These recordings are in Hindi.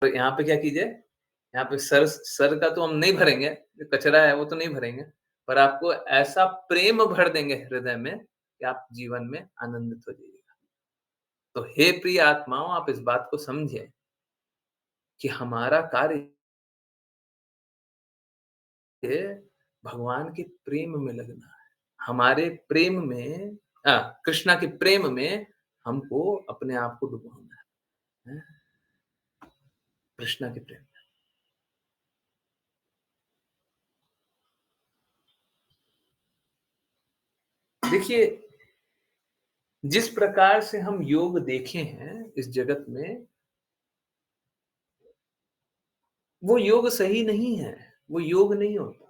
तो यहाँ पे क्या कीजिए, यहाँ पे सर का तो हम नहीं भरेंगे, जो कचरा है वो तो नहीं भरेंगे, पर आपको ऐसा प्रेम भर देंगे हृदय में कि आप जीवन में आनंदित हो जाइएगा। तो हे प्रिय आत्माओं, आप इस बात को समझें कि हमारा कार्य भगवान के प्रेम में लगना है। हमारे प्रेम में कृष्णा के प्रेम में हमको अपने आप को डुबोना है, हैं? कृष्णा के प्रेम में। देखिए, जिस प्रकार से हम योग देखे हैं इस जगत में, वो योग सही नहीं है, वो योग नहीं होता।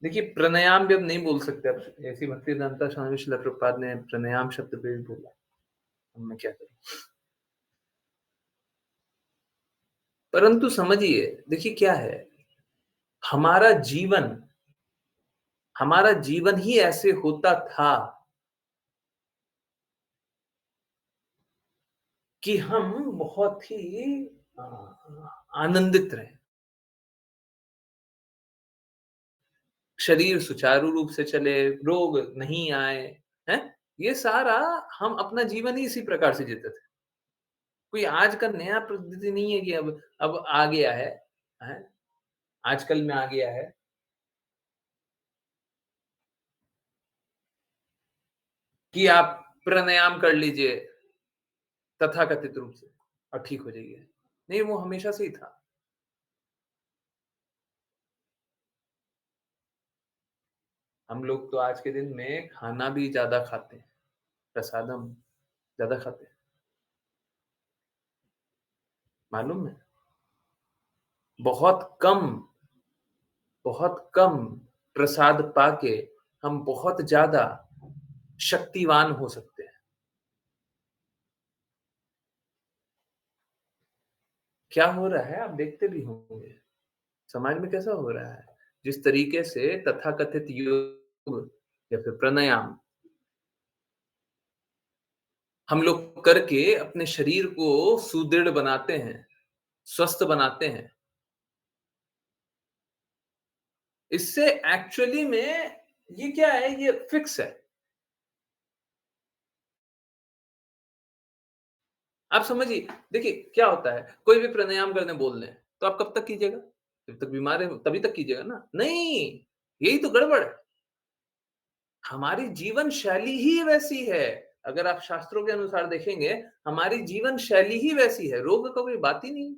देखिए, प्राणायाम भी अब नहीं बोल सकते, अब ऐसी भक्तिवेदांता स्वामी श्रील प्रभुपाद ने प्राणायाम शब्द पे भी बोला, अब मैं क्या करूं। परंतु समझिए, देखिए क्या है, हमारा जीवन हमारा जीवन ही ऐसे होता था कि हम बहुत ही अ, आनंदित रहे। शरीर सुचारू रूप से चले, रोग नहीं आए, हैं? ये सारा हम अपना जीवन ही इसी प्रकार से जीते थे। कोई आज का नया पद्धति नहीं है कि अब आ गया है, हैं? आजकल में आ गया है कि आप प्राणायाम कर लीजिए तथाकथित रूप से और ठीक हो जाइए। नहीं, वो हमेशा से ही था। हम लोग तो आज के दिन में खाना भी ज़्यादा खाते हैं, प्रसादम ज़्यादा खाते हैं, मालूम है? बहुत कम बहुत कम प्रसाद पाके हम बहुत ज़्यादा शक्तिवान हो सकते हैं। क्या हो रहा है आप देखते भी होंगे, समाज में कैसा हो रहा है? जिस तरीके से तथाकथित योग या फिर प्राणायाम हम लोग करके अपने शरीर को सुदृढ़ बनाते हैं, स्वस्थ बनाते हैं। इससे एक्चुअली में ये क्या है, ये फिक्स है। आप समझिए, देखिए क्या होता है, कोई भी प्राणायाम करने बोल दें, तो आप कब तक कीजिएगा? जब तक बीमार हैं तभी तक कीजिएगा ना? नहीं, यही तो गड़बड़ है। हमारी जीवन शैली ही वैसी है। अगर आप शास्त्रों के अनुसार देखेंगे, हमारी जीवन शैली ही वैसी है, रोग का कोई बात ही नहीं।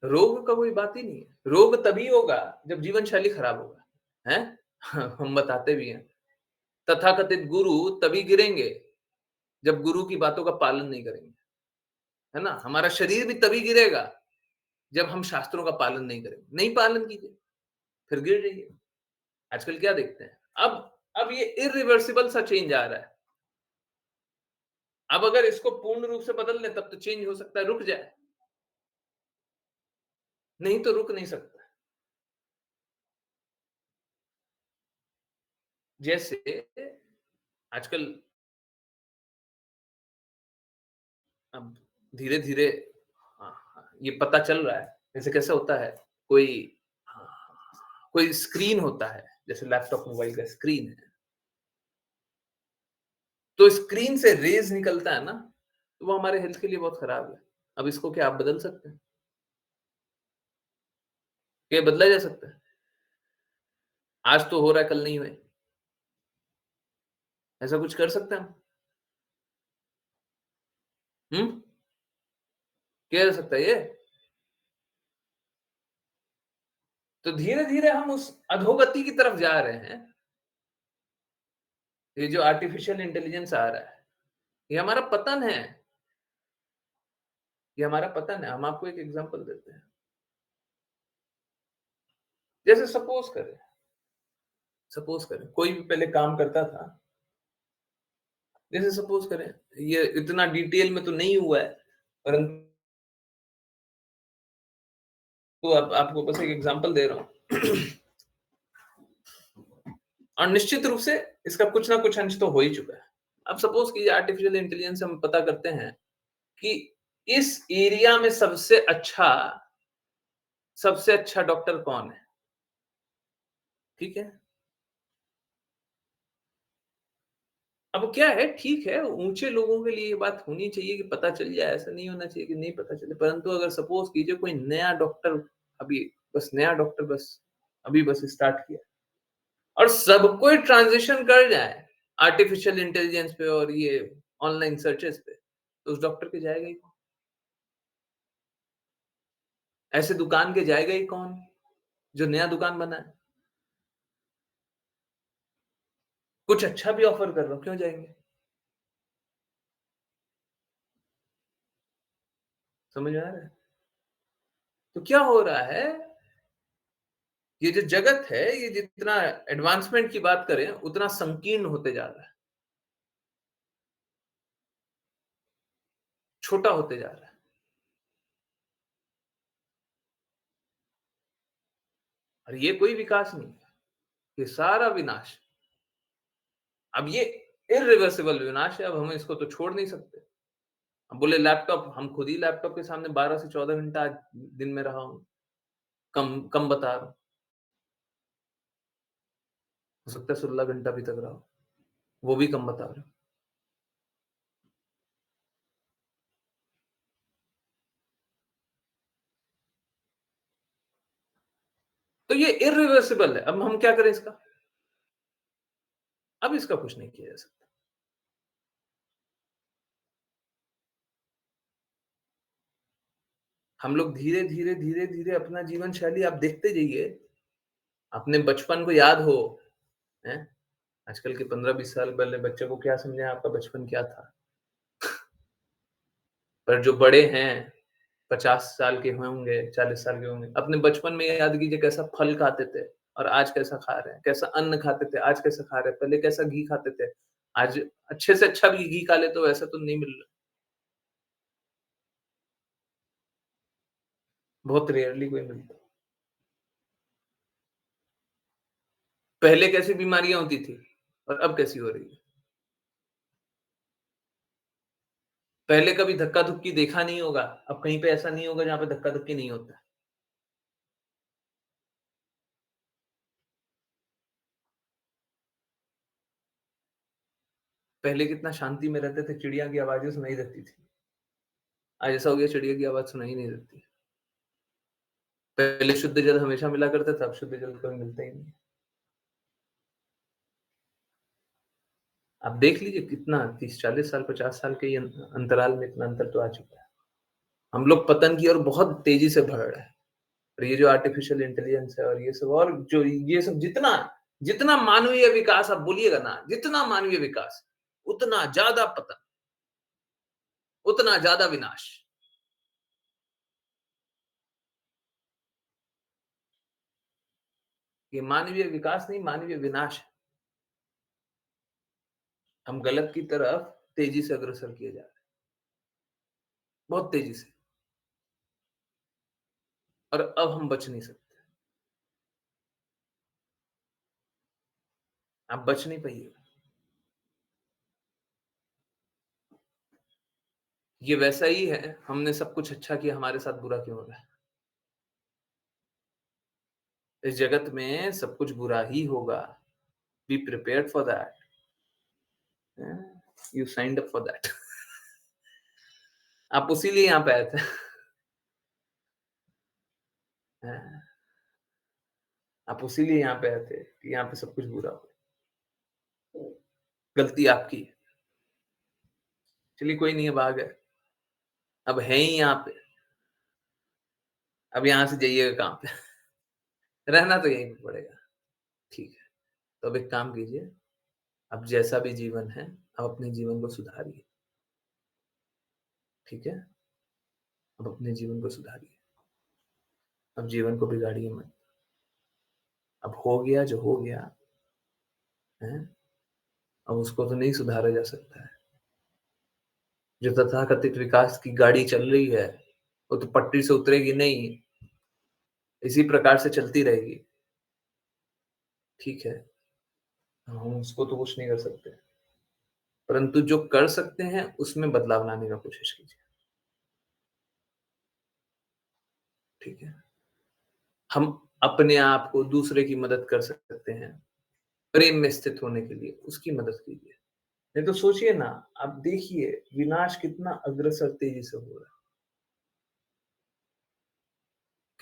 रोग का कोई बात ही नहीं है। रोग तभी होगा जब जीवन शैली खराब होगा, हैं? हम बताते भी हैं। तथाकथित गुरु तभी गिरेंगे जब गुरु की बातों का पालन नहीं करेंगे, है ना? हमारा शरीर भी तभी गिरेगा जब हम शास्त्रों का पालन नहीं करेंगे। नहीं पालन कीजिए, फिर गिर जाइए। आजकल क्या देखते हैं? अब ये इरिवर्सिबल सा चेंज आ रहा है। अब अगर इसको पूर्ण रूप से बदल दें तब तो चेंज हो सकता है, रुक जाए, नहीं तो रुक नहीं सकता। जैसे आजकल अब धीरे-धीरे ये पता चल रहा है, जैसे कैसे होता है, कोई कोई स्क्रीन होता है, जैसे लैपटॉप, मोबाइल का स्क्रीन है, तो स्क्रीन से रेज़ निकलता है ना, तो वो हमारे हेल्थ के लिए बहुत खराब है। अब इसको क्या आप बदल सकते हैं? क्या ये बदला जा सकता है? आज तो हो रहा है, कल नहीं हुए। ऐसा कुछ कर सकते हैं हम? हुँ? किया जा सकता है ये? तो धीरे-धीरे हम उस अधोगति की तरफ जा रहे हैं। ये जो आर्टिफिशियल इंटेलिजेंस आ रहा है, ये हमारा पतन है, ये हमारा पतन है। हम आपको एक एग्ज़ाम्पल देते हैं। जैसे सपोज़ करें कोई भी पहले काम करता था, जैसे सपोज़ करें, ये इतना डिटेल में तो नहीं हुआ है, परंतु अब आपको बस एक एग्ज़ाम्पल दे रहा हूँ। और निश्चित रूप से इसका कुछ ना कुछ अंश तो हो ही चुका है। अब सपोज़ कीजिए आर्टिफ़िशियल इंटेलिजेंस से हम पता करते हैं कि इस एरिया में सबसे अच्छा डॉक्टर कौन है, ठीक है? अब क्या है, ठीक है, ऊँचे लोगों के लिए ये बात होनी चाहिए कि पता चल जाए, ऐसा नहीं होना चाहिए कि नहीं पता चले। परंतु अगर सपोज़ कीजिए कोई नया डॉक्टर अभी नया डॉक्टर अभी बस स्टार्ट किया और सब कोई ट्रांज़िशन कर जाए आर्टिफ़िशियल इंटेलिजेंस पे और ये ऑनलाइन सर्चेज़ पे, तो उस डॉक्टर के जाएगा ही कौन? ऐसे दुकान के जाएगा ही कौन, जो नया दुकान बना है? कुछ अच्छा भी ऑफ़र कर रहा हूँ, क्यों जाएँगे? समझ में आ रहा है? तो क्या हो रहा है, ये जो जगत है, ये जितना एडवांसमेंट की बात करें, उतना संकीर्ण होते जा रहा है, छोटा होते जा रहा है और ये कोई विकास नहीं है, ये सारा विनाश। अब ये इर्रिवर्सिबल विनाश है, अब हम इसको तो छोड़ नहीं सकते। अब बोले लैपटॉप, हम खुद ही लैपटॉप के सामने 12 से 14 घंटा आज दिन में रहा हूँ, कम कम बता रहा हूँ, हो सकता है 16 घंटा भी तक रहा हूँ, वो भी कम बता रहा हूँ। तो ये इर्रिवर्सिबल है, अब हम क्या करें इसका? अब इसका कुछ नहीं किया जा सकता। हम लोग धीरे-धीरे, धीरे-धीरे अपना जीवन शैली आप देखते जाइए, अपने बचपन को याद हो, हैं? आजकल के 15-20 साल वाले बच्चों को क्या समझे आपका बचपन क्या था? पर जो बड़े हैं, 50 साल के होंगे, 40 साल के होंगे, अपने बचपन में याद कीजिए कैसा फल खाते थे और आज कैसा खा रहे हैं, कैसा अन्न खाते थे, आज कैसा खा रहे हैं, पहले कैसा घी खाते थे, आज अच्छे से अच्छा भी घी खा ले तो वैसा तो नहीं मिल रहा, बहुत रेयरली कोई मिलता है। पहले कैसी बीमारियाँ होती थी और अब कैसी हो रही है? पहले कभी धक्का-धुक्की देखा नहीं होगा, अब कहीं पे ऐसा नहीं होगा जहाँ पे धक्का-धुक्की नहीं होता है। पहले कितना शांति में रहते थे, चिड़िया की आवाज़ें सुनाई देती थी। आज ऐसा हो गया चिड़िया की आवाज़ सुनाई नहीं देती। पहले शुद्ध जल हमेशा मिला करता था, अब शुद्ध जल कभी मिलता ही नहीं। आप देख लीजिए कितना 30, 40 साल, 50 साल के ही अंतराल में इतना अंतर तो आ चुका है। हम लोग पतन की ओर बहुत तेज़ी से बढ़ रहे हैं और ये जो आर्टिफ़िशियल इंटेलिजेंस है और ये सब और जो ये सब जितना जितना मानवीय विकास आप बोलिएगा ना, जितना मानवीय विकास, उतना ज़्यादा पतन, उतना ज़्यादा विनाश। ये मानवीय विकास नहीं, मानवीय विनाश है। हम गलत की तरफ तेज़ी से अग्रसर किए जा रहे हैं, बहुत तेज़ी से और अब हम बच नहीं सकते। आप बच नहीं पाइएगा। ये वैसा ही है, हमने सब कुछ अच्छा किया, हमारे साथ बुरा क्यों हो रहा है? इस जगत में सब कुछ बुरा ही होगा। Be prepared for that. You signed up for that. आप उसीलिए यहाँ पे आए थे। आप उसीलिए यहाँ पे आए थे कि यहाँ पे सब कुछ बुरा हो। गलती आपकी है। चलिए कोई नहीं, अब आ गए। अब हैं ही यहाँ पे। अब यहाँ से जाइएगा कहाँ पे? रहना तो यहीं पे पड़ेगा। ठीक है। तो अब एक काम कीजिए, अब जैसा भी जीवन है, अब अपने जीवन को सुधारिए। ठीक है? अब अपने जीवन को सुधारिए। अब जीवन को बिगाड़िए मत। अब हो गया जो हो गया, हैं? अब उसको तो नहीं सुधारा जा सकता है। जो तथाकथित विकास की गाड़ी चल रही है, वो तो पटरी से उतरेगी नहीं, इसी प्रकार से चलती रहेगी। ठीक है? हम उसको तो कुछ नहीं कर सकते। परंतु जो कर सकते हैं, उसमें बदलाव लाने का कोशिश कीजिए, ठीक है? हम अपने आप को दूसरे की मदद कर सकते हैं, प्रेम में स्थित होने के लिए उसकी मदद कीजिए। नहीं तो सोचिए ना, आप देखिए विनाश कितना अग्रसर तेज़ी से हो रहा है,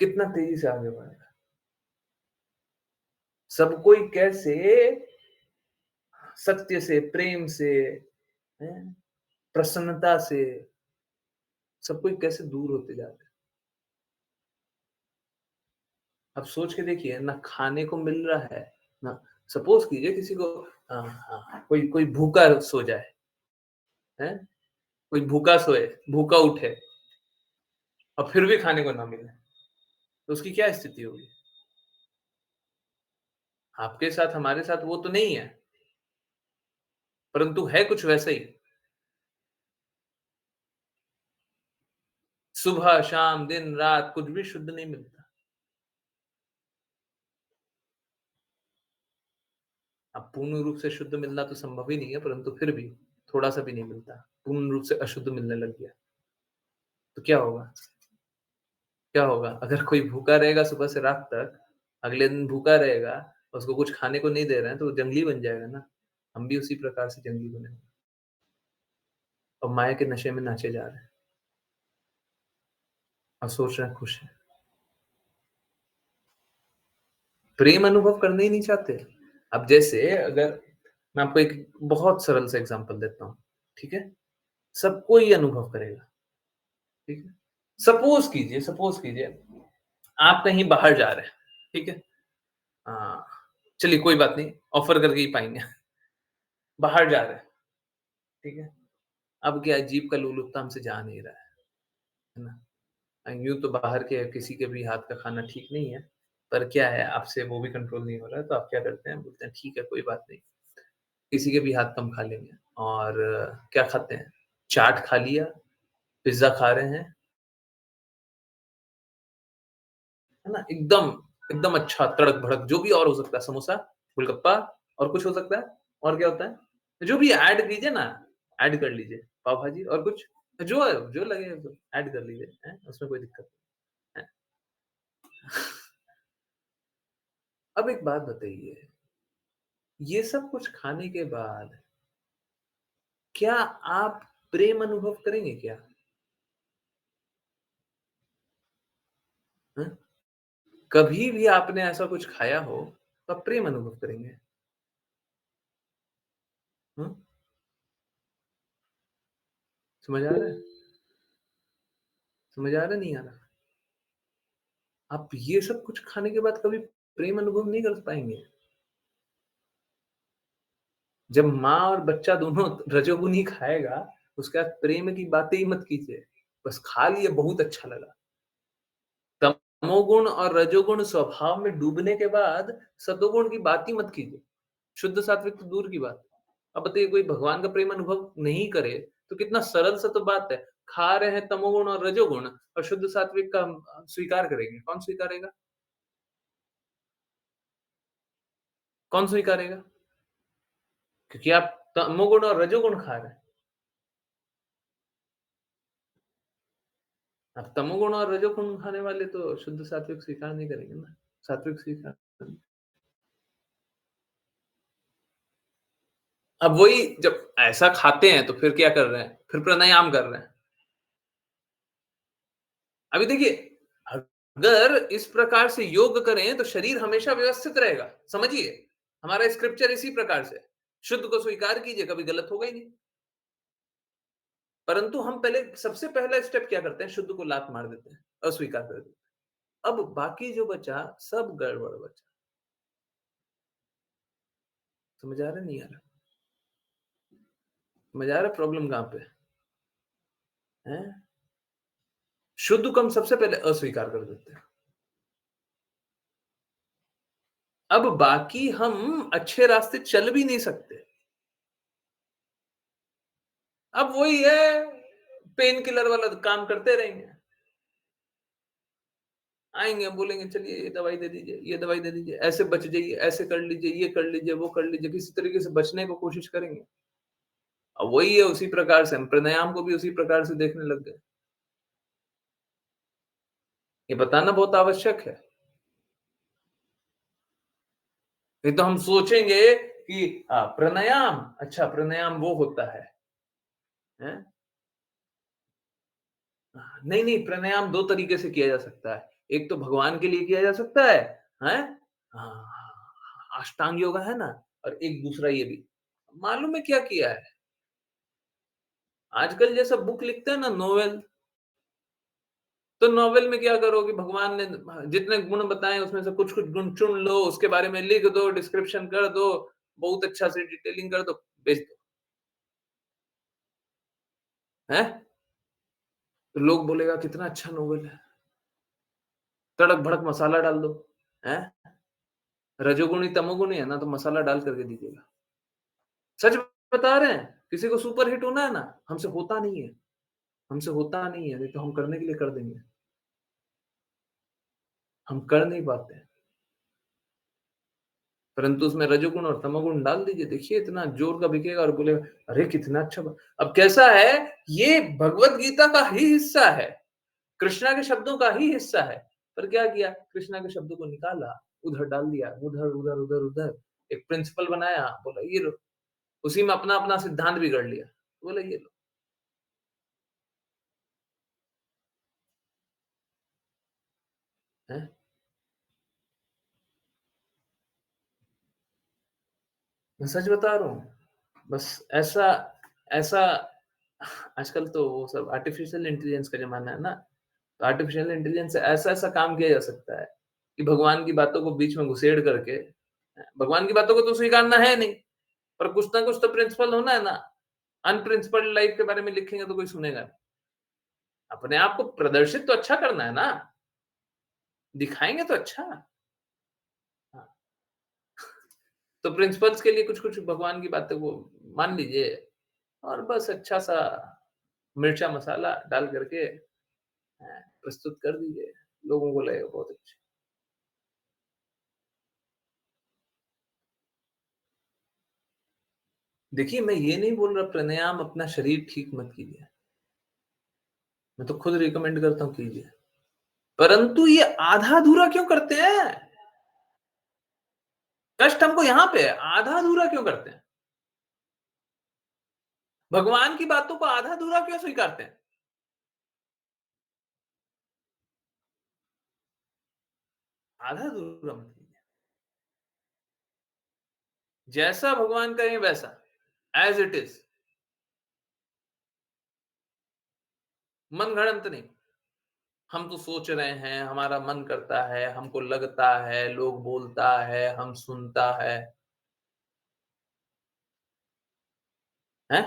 कितना तेज़ी से आगे बढ़ रहा है। सब कोई कैसे सत्य से, प्रेम से, हैं, प्रसन्नता से सब कोई कैसे दूर होते जा रहे हैं। अब सोच के देखिए ना खाने को मिल रहा है, ना सपोज़ कीजिए किसी को कोई कोई भूखा सो जाए, हैं? कोई भूखा सोए, भूखा उठे और फिर भी खाने को ना मिले, तो उसकी क्या स्थिति होगी? आपके साथ, हमारे साथ वो तो नहीं है, परंतु है कुछ वैसा ही। सुबह, शाम, दिन, रात कुछ भी शुद्ध नहीं मिलता। अब पूर्ण रूप से शुद्ध मिलना तो संभव ही नहीं है, परंतु फिर भी थोड़ा-सा भी नहीं मिलता। पूर्ण रूप से अशुद्ध मिलने लग गया, तो क्या होगा? क्या होगा? अगर कोई भूखा रहेगा सुबह से रात तक, अगले दिन भूखा रहेगा, उसको कुछ खाने को नहीं दे रहे हैं, तो वो जंगली बन जाएगा ना। हम भी उसी प्रकार से जंगली बनेंगे और माया के नशे में नाचे जा रहे हैं और सोच रहे हैं खुश हैं। प्रेम अनुभव करना ही नहीं चाहते। अब जैसे अगर मैं आपको एक बहुत सरल सा एग्ज़ाम्पल देता हूँ, ठीक है? सबको ये अनुभव करेगा, ठीक है? सपोज़ कीजिए आप कहीं बाहर जा रहे हैं, ठीक है? अ, चलिए कोई बात नहीं, ऑफ़र करके ही पाएँगे। बाहर जा रहे हैं, ठीक है? अब क्या है जीभ का लोलुपता हमसे जा नहीं रहा है ना? यूँ तो बाहर के किसी के भी हाथ का खाना ठीक नहीं है, पर क्या है आपसे वो भी कंट्रोल नहीं हो रहा है, तो आप क्या करते हैं, बोलते हैं ठीक है कोई बात नहीं, किसी के भी हाथ कम खा लेंगे और क्या खाते हैं, चाट खा लिया, पिज़्ज़ा खा रहे हैं, है ना? एकदम एकदम अच्छा तड़क-भड़क जो भी और हो सकता है, समोसा, गोलगप्पा और कुछ हो सकता है? और क्या होता है? जो भी ऐड कीजिए ना, ऐड कर लीजिए, पाव भाजी और कुछ जो लगे सो ऐड कर लीजिए, हैं? उसमें कोई दिक्कत नहीं है। अब एक बात बताइए, ये सब कुछ खाने के बाद क्या आप प्रेम अनुभव करेंगे क्या? हैं? कभी भी आपने ऐसा कुछ खाया हो, तो आप प्रेम अनुभव करेंगे। हुँ? समझ आ रहा है? समझ आ रहा है, नहीं आ रहा? आप ये सब कुछ खाने के बाद कभी प्रेम अनुभव नहीं कर पाएँगे। जब माँ और बच्चा दोनों रजोगुण ही खाएगा, उसके बाद प्रेम की बातें ही मत कीजिए। बस खा लिए बहुत अच्छा लगा। तमोगुण और रजोगुण स्वभाव में डूबने के बाद सतोगुण की बात ही मत कीजिए। शुद्ध सात्विक तो दूर की बात। अब बताइए कोई भगवान का प्रेम अनुभव नहीं करे, तो कितना सरल सा तो बात है। खा रहे हैं तमोगुण और रजोगुण और शुद्ध सात्विक का स्वीकार करेंगे। कौन स्वीकारेगा? कौन स्वीकारेगा? क्योंकि आप तमोगुण और रजोगुण खा रहे हैं। अब तमोगुण और रजोगुण खाने वाले तो शुद्ध सात्विक स्वीकार नहीं करेंगे ना। सात्विक स्वीकार अब वही जब ऐसा खाते हैं तो फिर क्या कर रहे हैं? फिर प्राणायाम कर रहे हैं। अभी देखिए, अगर इस प्रकार से योग करें तो शरीर हमेशा व्यवस्थित रहेगा। समझिए, हमारा स्क्रिप्चर इसी प्रकार से है। शुद्ध को स्वीकार कीजिए, कभी गलत होगा ही नहीं। परंतु हम पहले सबसे पहला स्टेप क्या करते हैं? शुद्ध को लात मार देते हैं, अस्वीकार कर देते हैं। अब बाकी जो बचा, सब गड़बड़ बचा। समझ आ रहा है, नहीं आ रहा? समझ आ रहा है प्रॉब्लम कहाँ पे है? हैं? शुद्ध को हम सबसे पहले अस्वीकार कर देते हैं। अब बाकी हम अच्छे रास्ते चल भी नहीं सकते। अब वही है, पेन किलर वाला काम करते रहेंगे। आएँगे, बोलेंगे चलिए ये दवाई दे दीजिए, ये दवाई दे दीजिए, ऐसे बच जाइए, ऐसे कर लीजिए, ये कर लीजिए, वो कर लीजिए, किसी तरीके से बचने को कोशिश करेंगे। अब वही है उसी प्रकार से हम प्राणायाम को भी उसी प्रकार से देखने लग गए। ये बताना बहुत आवश्यक है। नहीं तो हम सोचेंगे कि प्राणायाम, अच्छा प्राणायाम वो होता है, हैं? नहीं, नहीं, प्राणायाम 2 तरीके से किया जा सकता है। एक तो भगवान के लिए किया जा सकता है, हैं? अष्टांग योगा है ना और एक दूसरा ये भी। मालूम है क्या किया है? आजकल जैसा बुक लिखते हैं ना नोवेल, तो नोवेल में क्या करोगे भगवान ने जितने गुण बताए उसमें से कुछ-कुछ गुण चुन लो, उसके बारे में लिख दो, डिस्क्रिप्शन कर दो, बहुत अच्छा से डिटेलिंग कर दो, बेच दो, हैं? तो लोग बोलेगा कितना अच्छा नोवेल है, तड़क-भड़क मसाला डाल दो, हैं? रजोगुणी, तमोगुणी है ना तो मसाला डाल करके दीजिएगा। सच बता रहे हैं, किसी को सुपर हिट होना है ना, हमसे होता नहीं है, नहीं तो हम करने के लिए कर देंगे। हम कर नहीं पाते हैं, परंतु उसमें रजोगुण और तमोगुण डाल दीजिए, देखिए इतना जोर का बिकेगा और बोलेगा, अरे कितना अच्छा अब कैसा है, ये भगवत गीता का ही हिस्सा है, कृष्णा के शब्दों का ही हिस्सा है। पर क्या किया? कृष्णा के शब्दों को निकाला, उधर डाल दिया, उधर, उधर, उधर, उधर, एक प्रिंसिपल बनाया, बोला ये लो, उसी में अपना-अपना सिद्धांत बिगड़ लिया। बोला ये लो, हैं? मैं सच बता रहा हूँ। बस ऐसा ऐसा आजकल तो वो सब आर्टिफ़िशियल इंटेलिजेंस का ज़माना है ना, तो आर्टिफ़िशियल इंटेलिजेंस से ऐसा-ऐसा काम किया जा सकता है, कि भगवान की बातों को बीच में घुसेड़ करके भगवान की बातों को तो स्वीकारना है नहीं, पर कुछ ना कुछ तो प्रिंसिपल होना है ना। अनप्रिंसिपल्ड लाइफ़ के बारे में लिखेंगे तो कोई सुनेगा नहीं। अपने आप को प्रदर्शित तो अच्छा करना है ना, दिखाएँगे तो अच्छा। हाँ, तो प्रिंसिपल्स के लिए कुछ-कुछ भगवान की बातों को मान लीजिए और बस अच्छा-सा मिर्चा मसाला डाल करके प्रस्तुत कर दीजिए, लोगों को लगेगा बहुत अच्छा। देखिए, मैं ये नहीं बोल रहा प्राणायाम अपना शरीर ठीक मत कीजिए, मैं तो खुद रिकमेंड करता हूँ कीजिए। परंतु ये आधा-अधूरा क्यों करते हैं? कष्ट हमको यहाँ पे है, आधा-अधूरा क्यों करते हैं? भगवान की बातों को आधा-अधूरा क्यों स्वीकारते हैं? आधा-अधूरा मत कीजिए। जैसा भगवान कहें वैसा, एज़ इट इज़, मनगढ़ंत नहीं। हम तो सोच रहे हैं, हमारा मन करता है, हमको लगता है, लोग बोलता है, हम सुनता है, हैं?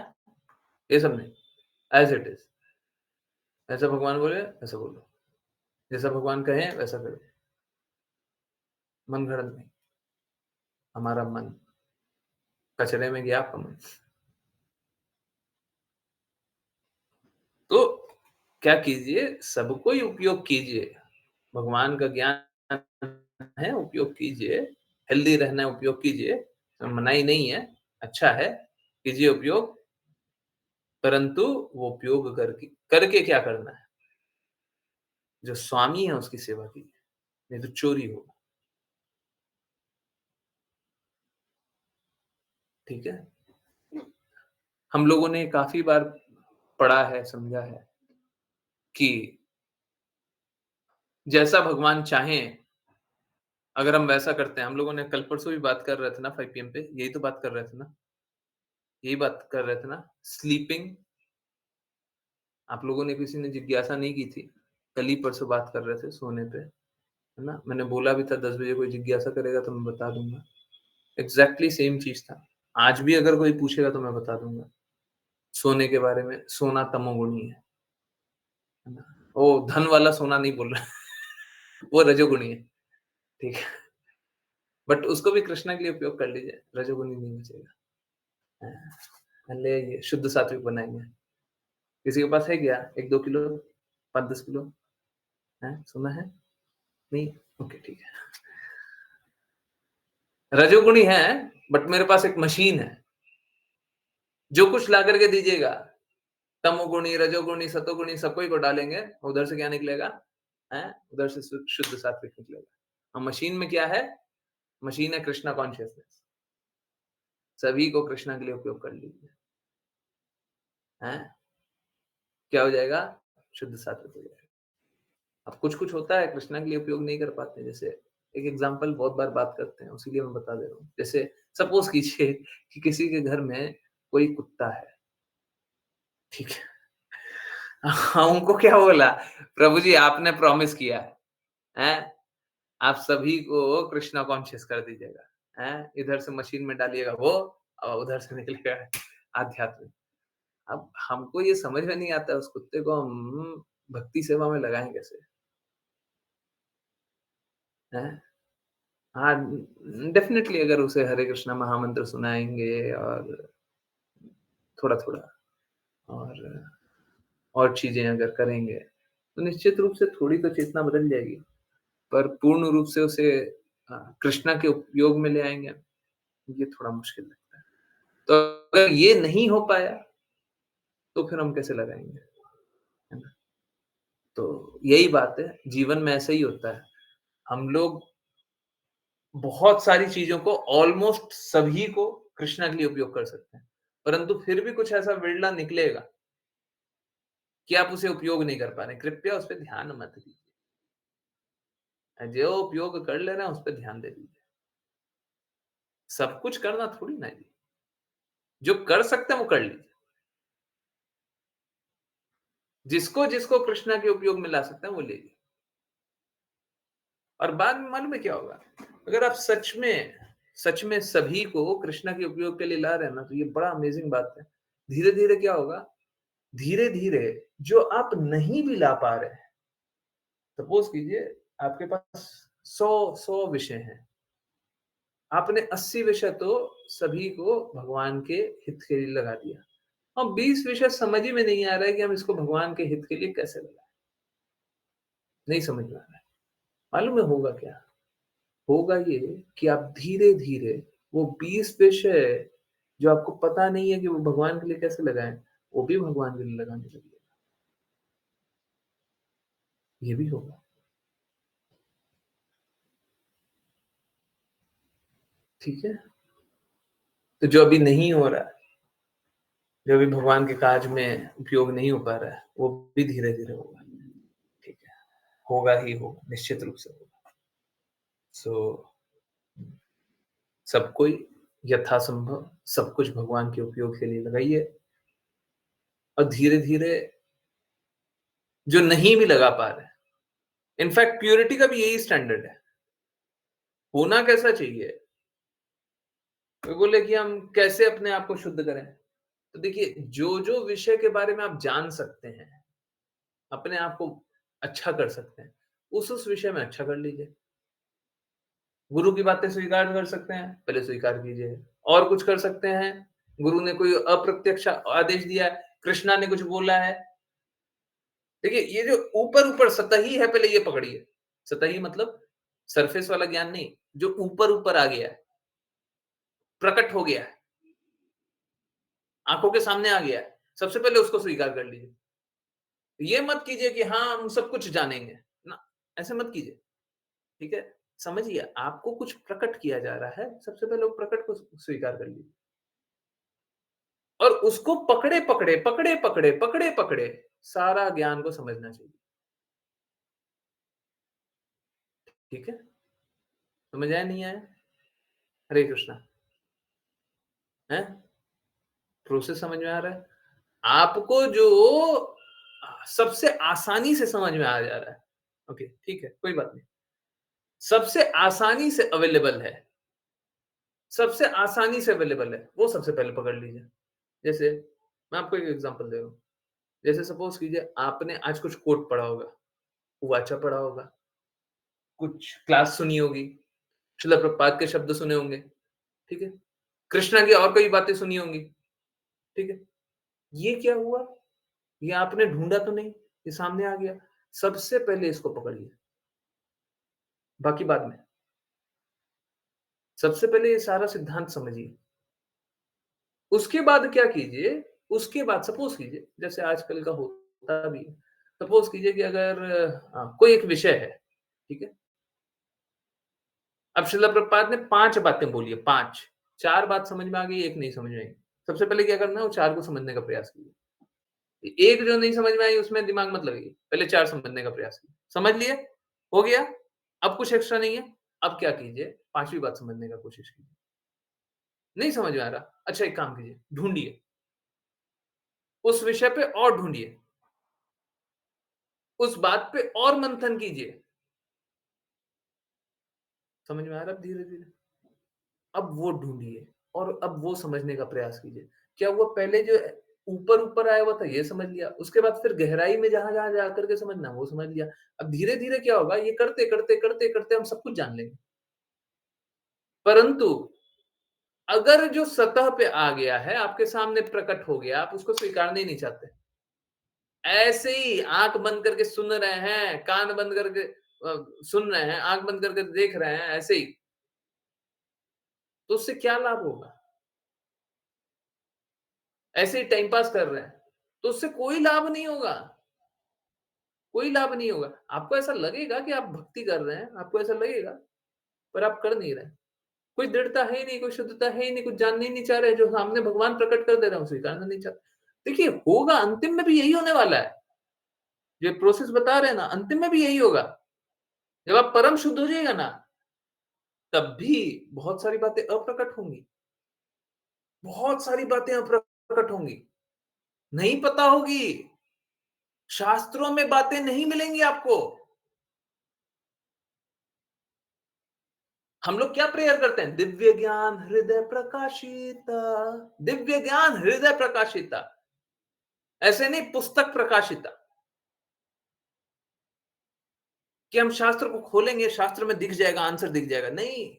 ये सब नहीं, एज़ इट इज़। जैसा भगवान बोले, वैसा बोलो। जैसा भगवान कहें, वैसा करो। मनगढ़ंत नहीं, हमारा मन, कचरे में गया आपका मन। तो क्या कीजिए, सबको ही उपयोग कीजिए। भगवान का ज्ञान है, उपयोग कीजिए। हेल्दी रहना है, उपयोग कीजिए। मनाही नहीं है, अच्छा है, कीजिए उपयोग, परंतु वो उपयोग करके करके क्या करना है? जो स्वामी है उसकी सेवा कीजिए, नहीं तो चोरी होगा, ठीक है? हम लोगों ने काफ़ी बार पढ़ा है, समझा है कि जैसा भगवान चाहें, अगर हम वैसा करते हैं, हम लोगों ने कल परसों भी बात कर रहे थे ना 5 पीएम पे, यही तो बात कर रहे थे ना? यही बात कर रहे थे ना? स्लीपिंग, आप लोगों ने किसी ने जिज्ञासा नहीं की थी। कल ही परसों बात कर रहे थे सोने पे, है ना? मैंने बोला भी था 10 बजे कोई जिज्ञासा करेगा तो मैं बता दूँगा। एग्ज़ैक्टली सेम चीज़ था। आज भी अगर कोई पूछेगा तो मैं बता दूँगा। सोने के बारे में, सोना तमोगुणी है ना? वो धन वाला सोना नहीं बोल रहा, वो रजोगुणी है, ठीक है? बट उसको भी कृष्णा के लिए उपयोग कर लीजिए, रजोगुणी नहीं बचेगा। ले आइए, शुद्ध सात्विक बनाएँगे। किसी के पास है क्या 1-2 किलो, 5-10 किलो? हैं, सोना है? नहीं? ओके, ठीक है। रजोगुणी है, बट मेरे पास एक मशीन है। जो कुछ ला करके दीजिएगा, तमोगुणी, रजोगुणी, सतोगुणी सबको ही को डालेंगे, उधर से क्या निकलेगा? हैं? उधर से शुद्ध सात्विक निकलेगा। और मशीन में क्या है? मशीन है कृष्णा कॉन्शियसनेस। सभी को कृष्णा के लिए उपयोग कर लीजिए। हैं? क्या हो जाएगा? शुद्ध सात्विक हो जाएगा। अब कुछ-कुछ होता है कृष्णा के लिए उपयोग नहीं कर पाते, जैसे एक एग्ज़ाम्पल बहुत बार बात करते हैं, उसीलिए मैं बता दे रहा हूँ। जैसे सपोज़ कीजिए कि किसी के घर में कोई कुत्ता है, ठीक है? हाँ, उनको क्या बोला? प्रभु जी आपने प्रॉमिस किया है, हैं? आप सभी को कृष्णा कॉन्शियस कर दीजिएगा, हैं? इधर से मशीन में डालिएगा वो और उधर से निकलेगा आध्यात्म। अब हमको ये समझ में नहीं आता उस कुत्ते को हम भक्ति सेवा में लगाएँ कैसे? हैं? हाँ, डेफ़िनेटली अगर उसे हरे कृष्णा महामंत्र सुनाएँगे और थोड़ा-थोड़ा और और चीज़ें अगर करेंगे, तो निश्चित रूप से थोड़ी तो चेतना बदल जाएगी। पर पूर्ण रूप से उसे कृष्णा के उपयोग में ले आएँगे, ये थोड़ा मुश्किल लगता है। तो अगर ये नहीं हो पाया, तो फिर हम कैसे लगाएँगे? है ना? तो यही बात है, जीवन में ऐसा ही होता है। हम लोग बहुत सारी चीज़ों को ऑलमोस्ट सभी को कृष्णा के लिए उपयोग कर सकते हैं। परंतु फिर भी कुछ ऐसा विरला निकलेगा कि आप उसे उपयोग नहीं कर पा रहे हैं। कृपया उस पे ध्यान मत दीजिए। जो उपयोग कर ले रहे हैं, उस पे ध्यान दे दीजिए। सब कुछ करना थोड़ी ना है जी। जो कर सकते हैं, वो कर लीजिए। जिसको कृष्णा के उपयोग में ला सकते हैं, वो ले लीजिए। और बाद में मालूम है क्या होगा? अगर आप सच में सभी को कृष्णा के उपयोग के लिए ला रहे हैं ना, तो ये बड़ा अमेज़िंग बात है। धीरे-धीरे क्या होगा? धीरे-धीरे जो आप नहीं भी ला पा रहे हैं, सपोज़ कीजिए आपके पास 100 विषय हैं। आपने 80 विषय तो सभी को भगवान के हित के लिए लगा दिया। और 20 विषय समझ ही में नहीं आ रहा है कि हम इसको भगवान के हित के लिए कैसे लगाएँ? नहीं समझ में आ रहा है। मालूम है होगा क्या? होगा ये कि आप धीरे-धीरे वो 20 विषय जो आपको पता नहीं है कि वो भगवान के लिए कैसे लगाएँ, वो भी भगवान के लिए लगाने लगिए। ये भी होगा, ठीक है? तो जो अभी नहीं हो रहा है, जो अभी भगवान के काज में उपयोग नहीं हो पा रहा है, वो भी धीरे-धीरे होगा, ठीक है? होगा ही होगा, निश्चित रूप से होगा। सो सब कोई यथासंभव सब कुछ भगवान के उपयोग के लिए लगाइए और धीरे-धीरे जो नहीं भी लगा पा रहे हैं, इनफैक्ट प्यूरिटी का भी यही स्टैंडर्ड है। होना कैसा चाहिए? वो बोले कि हम कैसे अपने आप को शुद्ध करें? तो देखिए, जो विषय के बारे में आप जान सकते हैं, अपने आप को अच्छा कर सकते हैं, उस विषय में अच्छा कर लीजिए। गुरु की बातें स्वीकार कर सकते हैं, पहले स्वीकार कीजिए। और कुछ कर सकते हैं, गुरु ने कोई अप्रत्यक्ष आदेश दिया है, कृष्णा ने कुछ बोला है, देखिए ये जो ऊपर-ऊपर सतही है, पहले ये पकड़िए। सतही मतलब सरफेस वाला ज्ञान नहीं, जो ऊपर-ऊपर आ गया है, प्रकट हो गया है, आँखों के सामने आ गया है, सबसे पहले उसको स्वीकार कर लीजिए। ये मत कीजिए कि हाँ, हम सब कुछ जानेंगे, ना, ऐसे मत कीजिए, ठीक है? समझिए, आपको कुछ प्रकट किया जा रहा है, सबसे पहले वो प्रकट को स्वीकार कर लीजिए और उसको पकड़े-पकड़े सारा ज्ञान को समझना चाहिए, ठीक है? समझ आया, नहीं आया? हरे कृष्णा, हैं? प्रोसेस समझ में आ रहा है? आपको जो सबसे आसानी से समझ में आ जा रहा है, ओके, ठीक है, कोई बात नहीं। सबसे आसानी से अवेलेबल है, सबसे आसानी से अवेलेबल है, वो सबसे पहले पकड़ लीजिए। जैसे मैं आपको एक एग्ज़ाम्पल दे रहा हूँ। जैसे सपोज़ कीजिए आपने आज कुछ कोट पढ़ा होगा, वाचा पढ़ा होगा, कुछ क्लास सुनी होगी, शिला प्रभुपाद के शब्द सुने होंगे, ठीक है? कृष्णा की और कई बातें सुनी होंगी, ठीक है? ये क्या हुआ? ये आपने ढूँढा तो नहीं, ये सामने आ गया। सबसे पहले इसको पकड़िए। बाकी बाद में। सबसे पहले ये सारा सिद्धांत समझिए। उसके बाद क्या कीजिए, उसके बाद सपोज़ कीजिए, जैसे आजकल का होता भी है, सपोज़ कीजिए कि अगर कोई एक विषय है, ठीक है? अब शिला प्रभुपाद ने 5 बातें बोली है, 5, 4 बात समझ में आ गई, 1 नहीं समझ में आई। सबसे पहले क्या करना है, वो 4 को समझने का प्रयास कीजिए। 1 जो नहीं समझ में आई, उसमें दिमाग मत लगाइए, पहले 4 समझने का प्रयास कीजिए। समझ लिए? हो गया? अब कुछ एक्स्ट्रा नहीं है, अब क्या कीजिए, 5वीं बात समझने का कोशिश कीजिए। नहीं समझ में आ रहा? अच्छा एक काम कीजिए, ढूँढिए, उस विषय पे और ढूँढिए, उस बात पे और मंथन कीजिए। समझ में आ रहा है अब धीरे-धीरे? अब वो ढूँढिए और अब वो समझने का प्रयास कीजिए। क्या हुआ पहले जो ऊपर-ऊपर आया हुआ था ये समझ लिया, उसके बाद फिर गहराई में जहाँ-जहाँ जा कर के समझना वो समझ लिया। अब धीरे-धीरे क्या होगा ये करते हम सब कुछ जान लेंगे। परंतु अगर जो सतह पे आ गया है, आपके सामने प्रकट हो गया, आप उसको स्वीकारना ही नहीं चाहते। ऐसे ही आँख बंद करके सुन रहे हैं, कान बंद करके सुन रहे हैं, आँख बंद करके देख रहे हैं, ऐसे ही, तो उससे क्या लाभ होगा? ऐसे ही टाइम पास कर रहे हैं, तो उससे कोई लाभ नहीं होगा, कोई लाभ नहीं होगा। आपको ऐसा लगेगा कि आप भक्ति कर रहे हैं, आपको ऐसा लगेगा, पर आप कर नहीं रहे। कोई दृढ़ता है ही नहीं, कोई शुद्धता है ही नहीं, कुछ जानना ही नहीं चाह रहे, जो सामने भगवान प्रकट कर दे रहे हैं, उसे स्वीकारना नहीं चाहते। देखिए, होगा अंतिम में भी यही होने वाला है। जो प्रोसेस बता रहे हैं ना, अंतिम में भी यही होगा। जब आप परम शुद्ध हो जाइएगा ना, तब भी बहुत सारी बातें अप्रकट होंगी। बहुत सारी बातें अप्रकट होंगी। नहीं पता होगी। शास्त्रों में बातें नहीं मिलेंगी आपको। हम लोग क्या प्रेयर करते हैं? दिव्य ज्ञान हृदय प्रकाशिता, दिव्य ज्ञान हृदय प्रकाशिता। ऐसे नहीं पुस्तक प्रकाशिता, कि हम शास्त्र को खोलेंगे, शास्त्र में दिख जाएगा, आंसर दिख जाएगा। नहीं,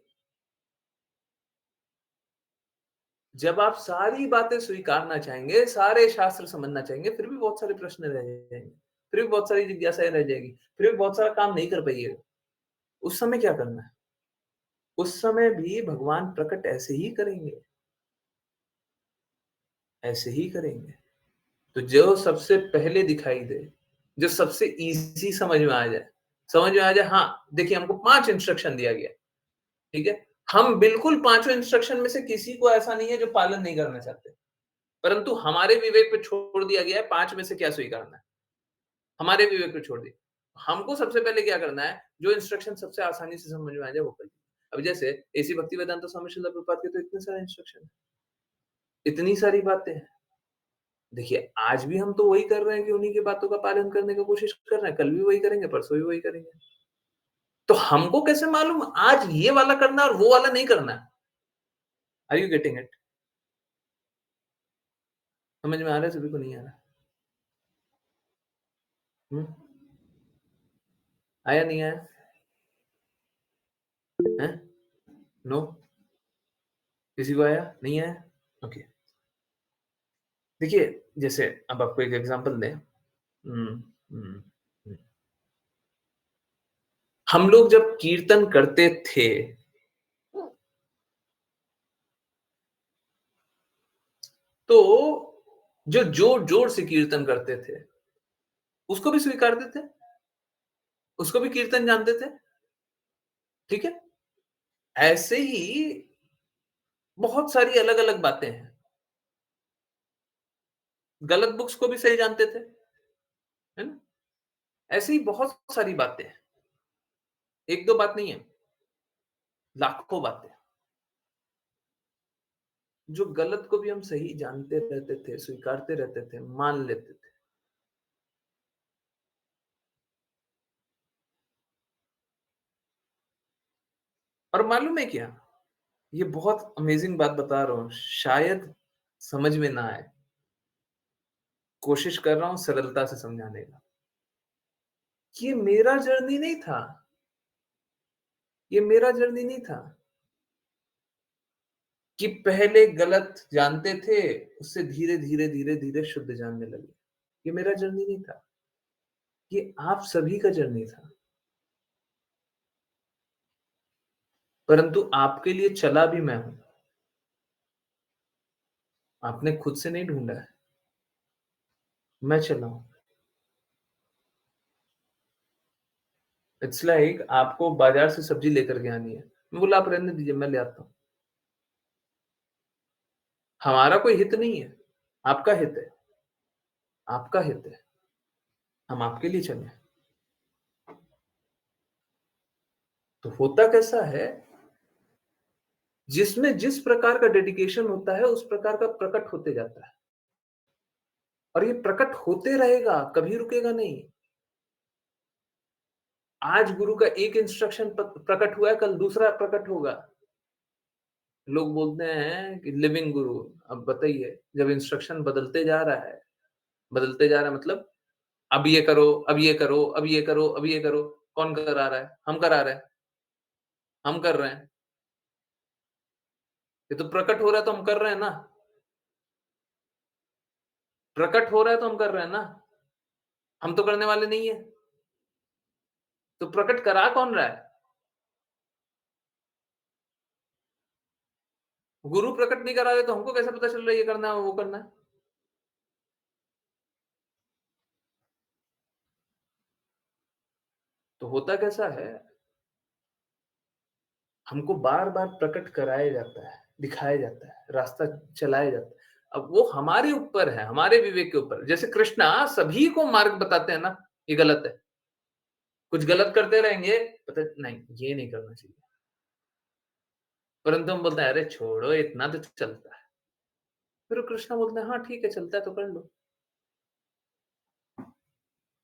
जब आप सारी बातें स्वीकारना चाहेंगे, सारे शास्त्र समझना चाहेंगे, फिर भी बहुत सारे प्रश्न रह जाएंगे, फिर भी बहुत सारी जिज्ञासाएं रह जाएगी, फिर भी बहुत सारा काम नहीं कर पाइएगा। उस समय क्या करना है? उस समय भी भगवान प्रकट ऐसे ही करेंगे, ऐसे ही करेंगे। तो जो सबसे पहले दिखाई दे, जो सबसे ईज़ी समझ में आ जाए, हाँ, देखिए हमको 5 इंस्ट्रक्शन दिया गया है, ठीक है? हम बिल्कुल पाँचों इंस्ट्रक्शन में से किसी को ऐसा नहीं है जो पालन नहीं करना चाहते। परंतु हमारे विवेक पे छोड़ दिया गया है 5 में से क्या स्वीकारना है, हमारे विवेक पे छोड़ दिया। हमको सबसे पहले क्या करना है, जो इंस्ट्रक्शन सबसे आसानी से समझ में आ जाए वो करिए। अब जैसे ऐसी भक्ति वेदांत स्वामी श्रील प्रभुपाद के तो इतने सारे इंस्ट्रक्शन हैं, इतनी सारी बातें हैं। देखिए, आज भी हम तो वही कर रहे हैं कि उन्हीं की बातों का पालन करने की कोशिश कर रहे हैं, कल भी वही करेंगे, परसों भी वही करेंगे। तो हमको कैसे मालूम आज ये वाला करना है और वो वाला नहीं करना है? Are you getting it? समझ में आ रहा है सभी को नहीं आ रहा? हुँ? आया नहीं आया? हैं? नो? किसी को आया? नहीं आया? ओके। देखिए, जैसे अब आपको एक एग्ज़ाम्पल दें। हुँ, हुँ, हुँ। हम लोग जब कीर्तन करते थे, तो जो जोर-जोर से कीर्तन करते थे, उसको भी स्वीकारते थे, उसको भी कीर्तन जानते थे, ठीक है? ऐसे ही बहुत सारी अलग-अलग बातें हैं। गलत बुक्स को भी सही जानते थे, है ना? ऐसे ही बहुत सारी बातें हैं। 1-2 बात नहीं है, लाखों बातें। जो गलत को भी हम सही जानते रहते थे, स्वीकारते रहते थे, मान लेते थे। और मालूम है क्या? ये बहुत अमेज़िंग बात बता रहा हूँ, शायद समझ में ना आए। कोशिश कर रहा हूँ सरलता से समझाने का। ये मेरा जर्नी नहीं था, ये मेरा जर्नी नहीं था कि पहले गलत जानते थे, उससे धीरे-धीरे, धीरे-धीरे शुद्ध जानने लगे। ये मेरा जर्नी नहीं था, ये मेरा जर्नी नहीं था, ये आप सभी का जर्नी था। परंतु आपके लिए चला भी मैं हूँ। आपने खुद से नहीं ढूँढा है, मैं चला हूँ। इट्स लाइक आपको बाज़ार से सब्ज़ी लेकर के आनी है। मैं बोला आप रहने दीजिए मैं ले आता हूँ। हमारा कोई हित नहीं है, आपका हित है, आपका हित है। हम आपके लिए चले। तो होता कैसा है, जिसमें जिस प्रकार का डेडिकेशन होता है, उस प्रकार का प्रकट होते जाता है। और ये प्रकट होते रहेगा, कभी रुकेगा नहीं। आज गुरु का एक इंस्ट्रक्शन प्रकट हुआ है, कल दूसरा प्रकट होगा। लोग बोलते हैं कि लिविंग गुरु। अब बताइए, जब इंस्ट्रक्शन बदलते जा रहा है मतलब अब ये करो, अब ये करो, अब ये करो, अब ये करो। कौन करा रहा है? हम करा रहे हैं, हम कर रहे हैं। ये तो प्रकट हो रहा है तो हम कर रहे हैं ना। प्रकट हो रहा है तो हम कर रहे हैं ना। हम तो करने वाले नहीं है। तो प्रकट करा कौन रहा है? गुरु प्रकट नहीं करा रहे तो हमको कैसे पता चल रहा है ये करना है, वो करना है? तो होता कैसा है, हमको बार-बार प्रकट कराया जाता है, दिखाया जाता है, रास्ता चलाया जाता है। अब वो हमारे ऊपर है, हमारे विवेक के ऊपर। जैसे कृष्णा सभी को मार्ग बताते हैं ना, ये गलत है। कुछ गलत करते रहेंगे, पता नहीं ये नहीं करना चाहिए। परंतु हम बोलते हैं अरे छोड़ो इतना तो चलता है। फिर वो कृष्णा बोलते हैं हाँ ठीक है चलता है तो कर लो,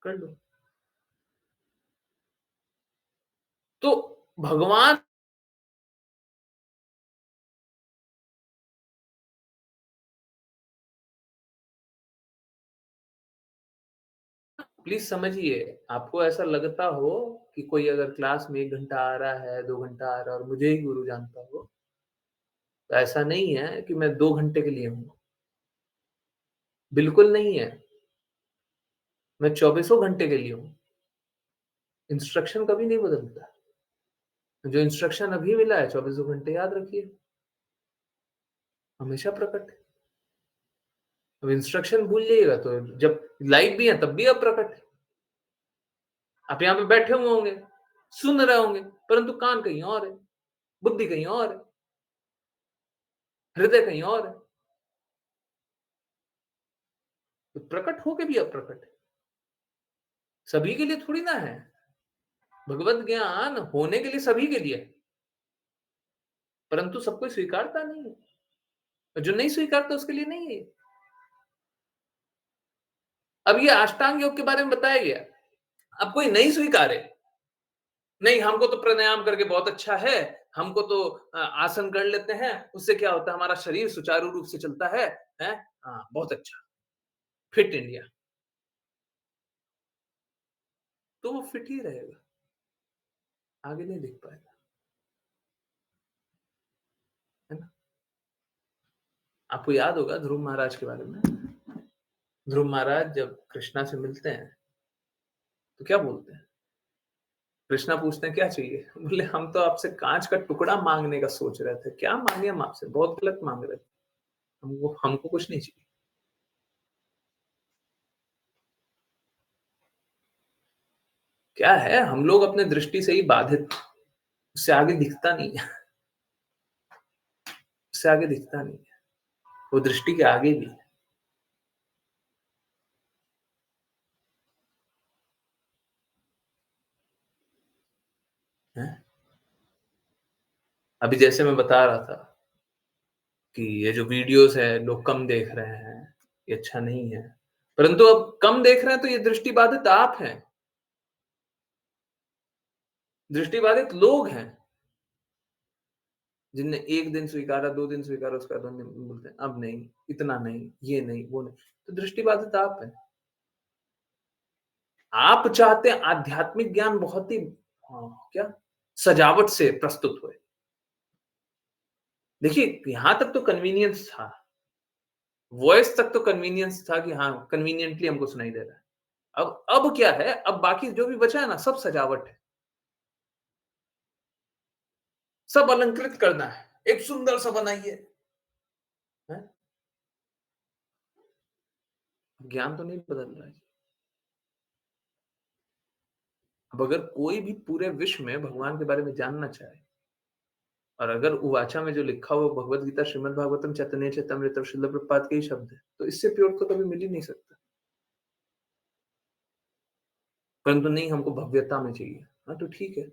कर लो। तो भगवान प्लीज समझिए, आपको ऐसा लगता हो कि कोई अगर क्लास में 1 घंटा आ रहा है, 2 घंटा आ रहा है और मुझे ही गुरु जानता हो, तो ऐसा नहीं है कि मैं 2 घंटे के लिए हूँ। बिल्कुल नहीं है। मैं चौबीसों घंटे के लिए हूँ। इंस्ट्रक्शन कभी नहीं बदलता। जो इंस्ट्रक्शन अभी मिला है, चौबीसों घंटे याद रखिए, हमेशा प्रकट है। अब इंस्ट्रक्शन भूल जाइएगा तो जब लाइव भी है तब भी अप्रकट है। आप यहाँ पे बैठे हुए होंगे, सुन रहे होंगे, परंतु कान कहीं और है, बुद्धि कहीं और है, हृदय कहीं और है। तो प्रकट होके भी अप्रकट है। सभी के लिए थोड़ी ना है। भगवत ज्ञान होने के लिए सभी के लिए है, परंतु सब कोई स्वीकारता नहीं है। जो नहीं स्वीकारता उसके लिए नहीं है। अब ये अष्टांग योग के बारे में बताया गया। अब कोई नहीं स्वीकारे, नहीं हमको तो प्राणायाम करके बहुत अच्छा है, हमको तो आसन कर लेते हैं, उससे क्या होता है हमारा शरीर सुचारू रूप से चलता है, हैं? हाँ, बहुत अच्छा, फिट इंडिया। तो वो फिट ही रहेगा, आगे नहीं दिख पाएगा, है ना? आपको याद होगा ध्रुव महाराज के बारे में। ध्रुव महाराज जब कृष्णा से मिलते हैं, तो क्या बोलते हैं? कृष्णा पूछते हैं क्या चाहिए? बोले हम तो आपसे काँच का टुकड़ा माँगने का सोच रहे थे। क्या माँगे हम आपसे? बहुत गलत माँग रहे थे। हमको हमको कुछ नहीं चाहिए। क्या है हम लोग अपने दृष्टि से ही बाधित, उससे आगे दिखता नहीं है, उससे आगे दिखता नहीं है। वो दृष्टि के आगे भी है। अभी जैसे मैं बता रहा था कि ये जो वीडियोज़ है लोग कम देख रहे हैं, ये अच्छा नहीं है। परंतु अब कम देख रहे हैं तो ये दृष्टिबाधित आप हैं, दृष्टिबाधित लोग हैं, जिनने 1 दिन स्वीकारा, 2 दिन स्वीकारा, उसके बाद बोलते हैं अब नहीं, इतना नहीं, ये नहीं, वो नहीं। तो दृष्टिबाधित आप हैं। आप चाहते हैं आध्यात्मिक ज्ञान बहुत ही क्या सजावट से प्रस्तुत होए। देखिए, यहां तक तो कन्वीनियंस था, वॉइस तक तो कन्वीनियंस था कि हाँ, कन्वीनिएंटली हमको सुनाई दे रहा है। अब क्या है, अब बाकी जो भी बचा है ना, सब सजावट है। सब अलंकृत करना है, एक सुंदर सा बनाइए, हैं? ज्ञान तो नहीं बदल रहा है। अब अगर कोई भी पूरे विश्व में भगवान के बारे में जानना चाहे और अगर उवाचा में जो लिखा हुआ भगवत गीता, श्रीमद् भागवतम, चैतन्य चैतन्यमृतम, श्रील प्रभुपाद के ही शब्द है, तो इससे प्योर तो कभी मिल ही नहीं सकता। परंतु नहीं, हमको भव्यता में चाहिए। हाँ, तो ठीक है,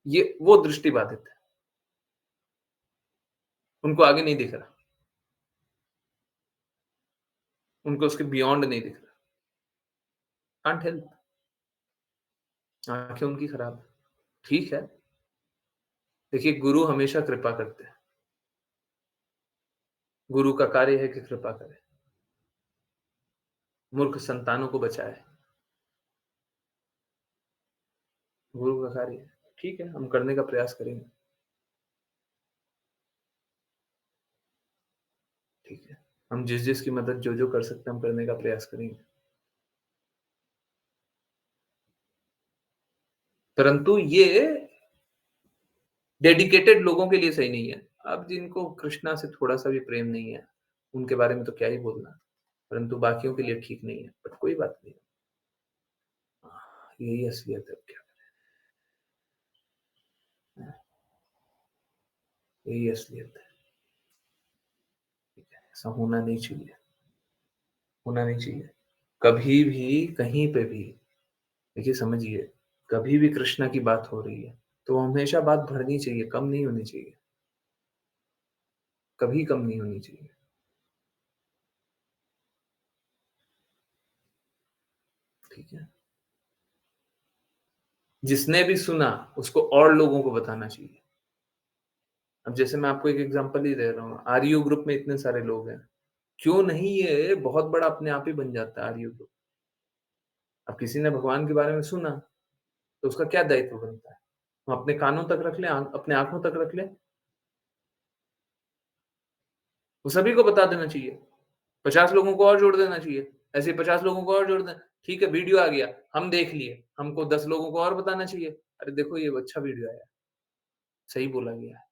ये वो दृष्टि बाधित है, उनको आगे नहीं दिख रहा, उनको उसके बियॉन्ड नहीं दिख रहा। कांट हेल्प, आंखें उनकी खराब है, ठीक है। देखिए, गुरु हमेशा कृपा करते हैं, गुरु का कार्य है कि कृपा करे, मूर्ख संतानों को बचाए, गुरु का कार्य है। ठीक है, हम करने का प्रयास करेंगे, ठीक है। हम जिस की मदद जो कर सकते हैं, हम करने का प्रयास करेंगे। परंतु ये डेडिकेटेड लोगों के लिए सही नहीं है। अब जिनको कृष्णा से थोड़ा-सा भी प्रेम नहीं है, उनके बारे में तो क्या ही बोलना। परंतु बाकियों के लिए ठीक नहीं है, बट कोई बात नहीं। यही असलियत है, अब क्या करें? यही असलियत है, ठीक है? ऐसा होना नहीं चाहिए, होना नहीं चाहिए। कभी भी, कहीं पे भी, देखिए समझिए, कभी भी कृष्णा की बात हो रही है, तो हमेशा बात बढ़नी चाहिए, कम नहीं होनी चाहिए, कभी कम नहीं होनी चाहिए, ठीक है? जिसने भी सुना, उसको और लोगों को बताना चाहिए। अब जैसे मैं आपको एक एग्ज़ाम्पल ही दे रहा हूँ, आरयू ग्रुप में इतने सारे लोग हैं, क्यों नहीं ये बहुत बड़ा अपने आप ही बन जाता है आरयू ग्रुप। अब किसी ने भगवान के बारे में सुना, तो उसका क्या दायित्व बनता है? हम अपने कानों तक रख लें, अपने आँखों तक रख लें? वो सभी को बता देना चाहिए। 50 लोगों को और जोड़ देना चाहिए। ऐसे ही 50 लोगों को और जोड़ दें। ठीक है, वीडियो आ गया, हम देख लिए, हमको 10 लोगों को और बताना चाहिए। अरे देखो, ये अच्छा वीडियो आया, सही बोला गया है।